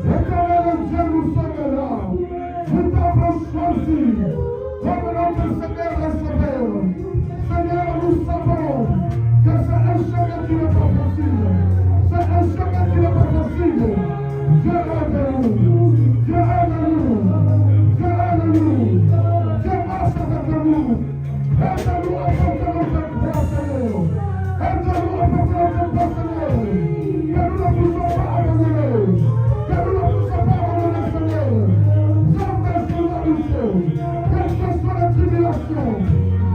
Éternel Dieu, nous sommes là. Nous t'avons choisi comme notre Seigneur et Sauveur. Seigneur, nous savons que c'est un chemin qui n'est pas facile. C'est un chemin qui n'est pas facile. Dieu aide-nous. Dieu aide-nous. Dieu aide-nous. Aide-nous à porter notre croix, Seigneur. Aide-nous à porter notre croix, Seigneur. Que nous ne puissions pas abandonner. Que nous ne puissions pas abandonner, Seigneur. Jamais sur la lutte. Quelle que soit la tribulation,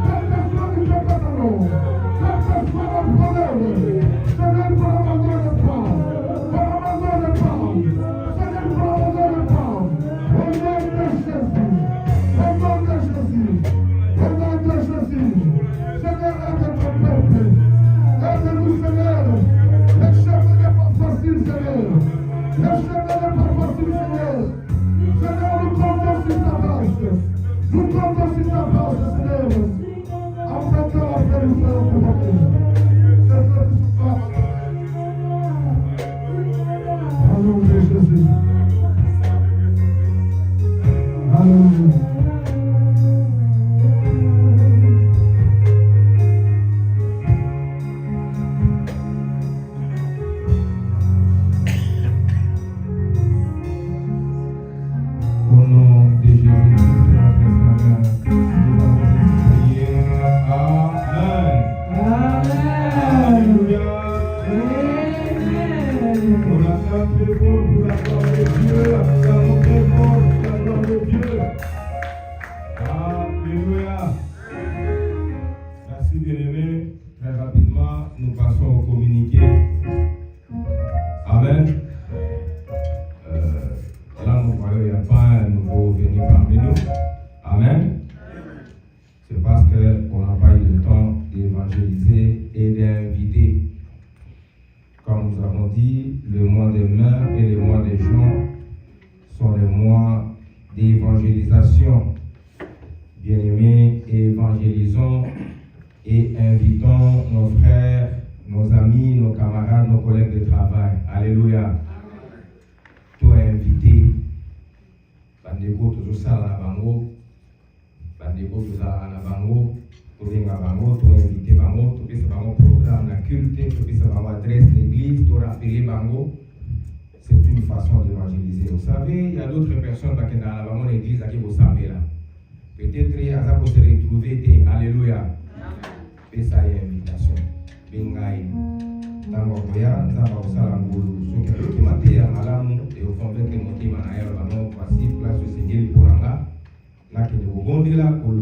quelle que soit le pécatalon, quelle que soit la problème, Seigneur, pour abandonner le pas. Pour abandonner le pas. Seigneur, pour abandonner le pas. Au nom de Jésus. Au nom de Jésus. Au nom de Jésus, Seigneur, aide ton peuple. Aide-nous, Seigneur. Le chemin n'est pas facile, Seigneur. Le chemin n'est pas facile, Seigneur. Seigneur, nous comptons sur ta grâce. Nous comptons sur ta grâce, Seigneur. Afin que la paix nous soit apportée. Seigneur, tu sois au nom de Jésus. Alléluia. C'est une façon d'évangéliser. Vous savez, il y a d'autres personnes qui sont dans l'église qui vous savez là. Peut-être il y a ça se retrouver. Alléluia. Et ça y est, invitation. Bengaï. Dans mon voyage, nous avons ça à Ngolo. Ceux qui m'ont dit à Malamu et au convaincre que mon team en a eu, voici place au Seigneur pour là. Là, qui nous gonde là, pour le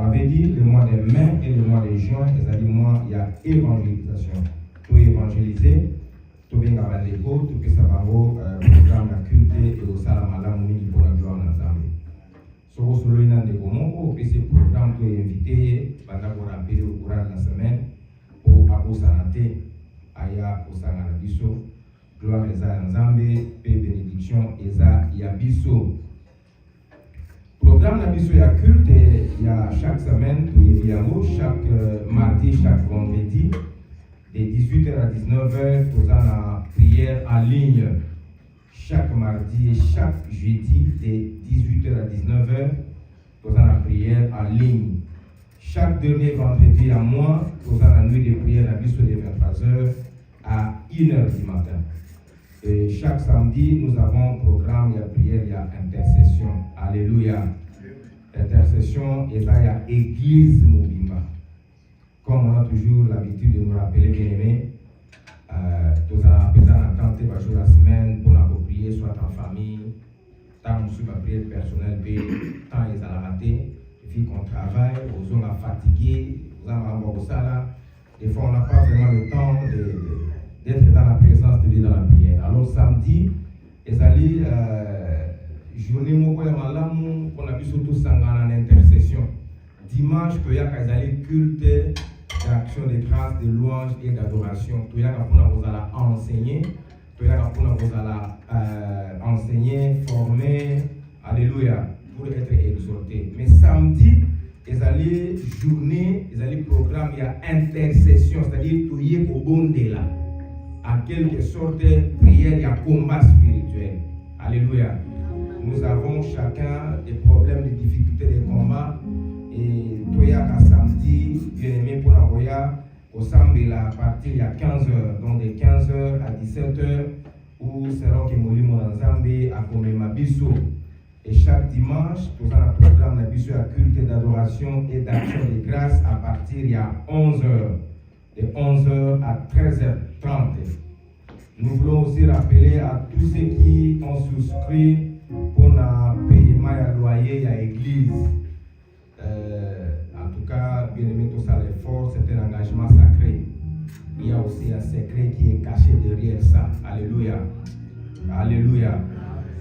on avait dit le mois de mai et le mois de juin, c'est-à-dire mois, il y a évangélisation. Tout évangéliser. Tout bien à l'écho, tout que ça va au programme de culte et au salamala pour la gloire dans Zambie. So, au solo, il y a des moments où ce programme est invité, pendant qu'on rappelle au courant de la semaine, pour Abu Sanate, Aya, au Sanganabiso, gloire et dans Zambie, paix, bénédiction, et ça, il y a Bisso. Programme d'Abisso, il y a culte, il y a chaque semaine, chaque mardi, chaque vendredi. De 18h à 19h, nous avons la prière en ligne. Chaque mardi et chaque jeudi, de 18h à 19h, nous avons la prière en ligne. Chaque dernier vendredi à mois, nous avons la nuit de prière à Bissau de 23h à 1h du matin. Et chaque samedi, nous avons un programme, il y a prière, il y a intercession. Alléluia. Intercession, et ça, il y a Église Mobimba. Comme on a toujours l'habitude de nous rappeler, bien aimé, nous avons besoin d'attendre par jour la semaine pour l'approprier, soit en famille, tant que la prière personnelle, tant ils ont raté, il vu qu'on travaille, aux hommes fatigués, aux hommes au salaire. Des fois, on n'a pas vraiment le temps d'être dans la présence de Dieu dans la prière. Alors, samedi, ils allaient journée Mokoya Malamu, qu'on a vu surtout Sangana en intercession. Dimanche, ils allaient culte d'action de grâce, de louange et d'adoration. Ils allaient enseigner, ils allaient enseigner, former, alléluia, pour être exhortés. Mais samedi, ils allaient journée, ils allaient programme, il y a intercession, c'est-à-dire tout y est au bon là. En quelque sorte, prière, il y a combat spirituel. Alléluia. Nous avons chacun des problèmes, des difficultés, des combats. Et Toya samedi, bien aimé pour Nagoya, au Sambela, à partir il y a 15h, donc de 15h à 17h, où Serok et Moli Monanzambe à Komemabiso. Et chaque dimanche, nous avons un programme d'habitude à culte d'adoration et d'action de grâce à partir il y a 11h, de 11h à 13h30. Nous voulons aussi rappeler à tous ceux qui ont souscrit pour le paiement à loyer à l'église. En tout cas, bien aimé, tout ça, l'effort, c'est un engagement sacré. Il y a aussi un secret qui est caché derrière ça. Alléluia. Alléluia.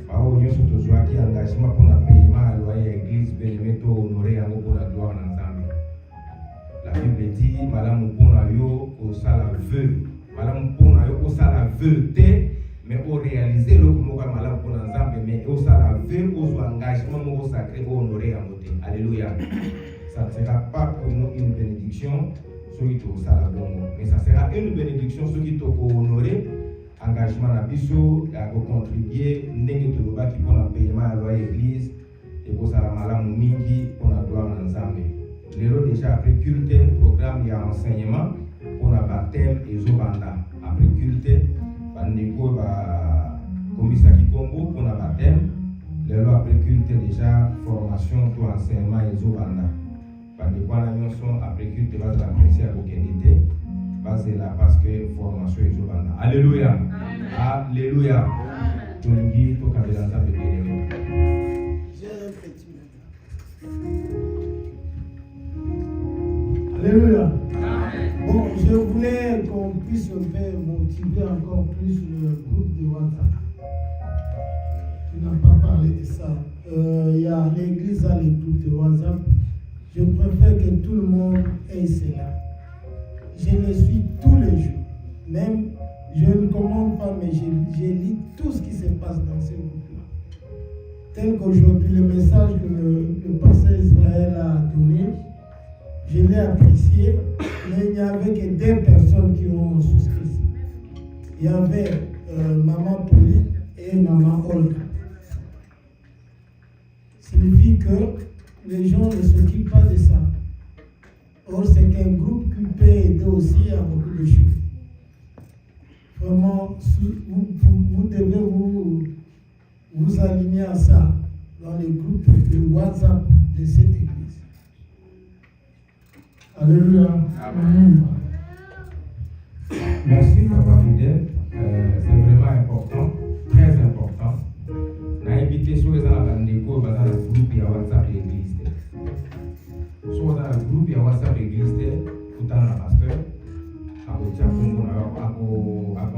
Nous avons un engagement pour le paiement à loyer à l'église, bien aimé, tout honoré pour la gloire en ensemble. La Bible dit, Madame Mouponayo, au salaveux. Madame Mouponayo, au salaveux, mais au réaliser le comme Madame Mouponayo, mais au salaveux, au engagement sacré, au honoré en côté. Alléluia. Ça ne sera pas pour nous une bénédiction, ceux qui sont salavons, mais ça sera une bénédiction, ceux qui sont honorés. Engagement à Bissot, à contribuer, n'est-ce pas qui pour le paiement à l'église, et pour ça, la Madame Mingi, pour la gloire ensemble. Les déjà après culte, programme, il y a enseignement pour le baptême et Zobanda. Après culte, Bandeko va commissaire Kikombo pour le baptême. Les lois après culte, déjà formation pour enseignement et Zobanda. Bandeko la mission après culte, va l'apprécier à aucunité. C'est là parce que formation et Zobanda. Alléluia. Alléluia. Tout le monde, tout le monde. J'ai un petit moment. Alléluia. Bon, je voulais qu'on puisse motiver encore plus le groupe de WhatsApp. Tu n'as pas parlé de ça. Il y a l'église à les groupes de WhatsApp. Je préfère que tout le monde ait cela. Je les suis tous les jours. Même, je ne commande pas, mais je lis tout ce qui se passe dans ces groupes-là. Tel qu'aujourd'hui, le message que le pasteur Israël a donné, je l'ai apprécié, mais il n'y avait que 2 personnes qui ont souscrit. Il y avait Maman Pauline et Maman Olga. Ça signifie que les gens ne s'occupent pas de ça. Or, c'est qu'un groupe qui peut aider aussi à beaucoup de choses. Vraiment, vous devez vous aligner à ça dans les groupes de WhatsApp de cette église. Alléluia. Amen. Merci, Papa Fidèle. C'est vraiment important, très important. On a invité sur les gens dans le groupe et WhatsApp de l'église. Sur le groupe et WhatsApp de l'église, tout le temps, pasteur, à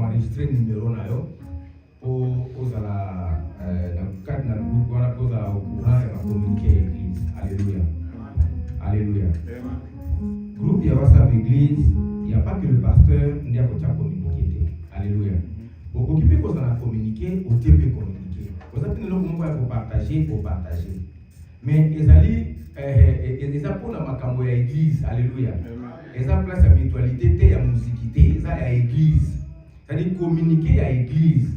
enregistrer le numéro pour le cadre du groupe, on a posé au courant et communiquer à l'église. Alléluia. Alléluia. Groupe et WhatsApp l'église, il n'y a pas que le pasteur qui a communiqué. Alléluia. Pour occuper qu'on a communiqué, on peut communiquer. Vous avez pour partager, pour partager. Mais ils allaient, ils ont pour la l'église. Alléluia. Ils ont place à mutualité, à musicité, ils ont à l'église. C'est-à-dire communiquer à l'église.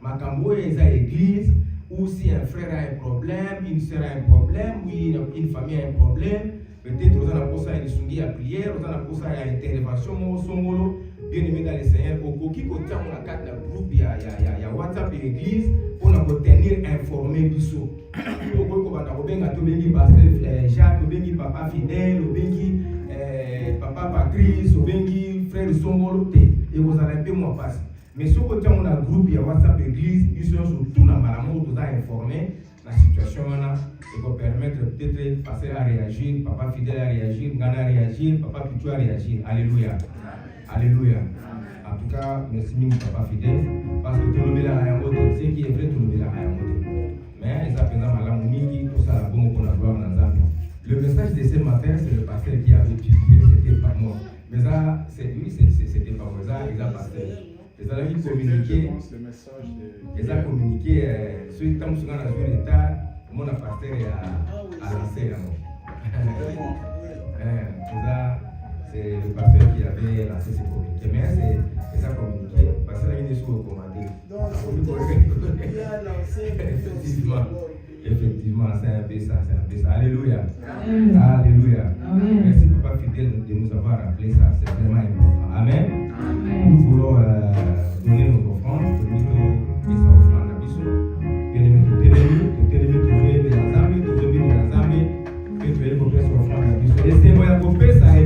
Makambo est à l'église, ou si un frère a un problème, une soeur a un problème, ou une famille a un problème. Peut-être vous avez posé à une à prière, vous avez posé à intervention, bien aimé dans le Seigneur. Au coquille, quand on a 4 groupes, il y a WhatsApp et l'église, on a tenir informé du saut. Au coquille, on a pasteur Jacques, on a papa Fidèle, on a papa Patrice, on a frère Songolo, et vous avez un peu moins passé. Mais ce côté, on a groupe, il y a WhatsApp et l'église, ils sont sur tout dans le monde, vous avez informé. la situation là, et pour permettre peut-être passer à réagir, papa fidèle à réagir, Ngana à réagir, papa Pichou à réagir. Alléluia. Alléluia. En tout cas, merci mille papa fidèle, parce que tout le monde a un mot, ce qui est vrai, tout le monde a un mot. Mais ils appellent ça Malam Miki, tout ça, la bonne qu'on a gloire dans Zambie. Le message de ce matin, c'est le pasteur qui avait publié, c'était pas moi. Mais ça, c'était pas moi, ça, ils ont passé. Ils ont communiqué, ils ont communiqué, ceux qui sont dans l'État, mon pasteur a lancé là. C'est le pasteur qui avait lancé ces communiqués. Mais c'est ça communiqué, parce que là, il est sous le commandé. Effectivement, c'est un peu ça, Alléluia. Alléluia. Merci papa fidèle de nous avoir rappelé ça, c'est vraiment important. Amen. Nous voulons donner nos offrandes, pour nous donner sa offrande à Bissot. Bien aimé, tout élevé, que tu es pour faire son offrande à Bissot. Et c'est moi, pour faire ça, et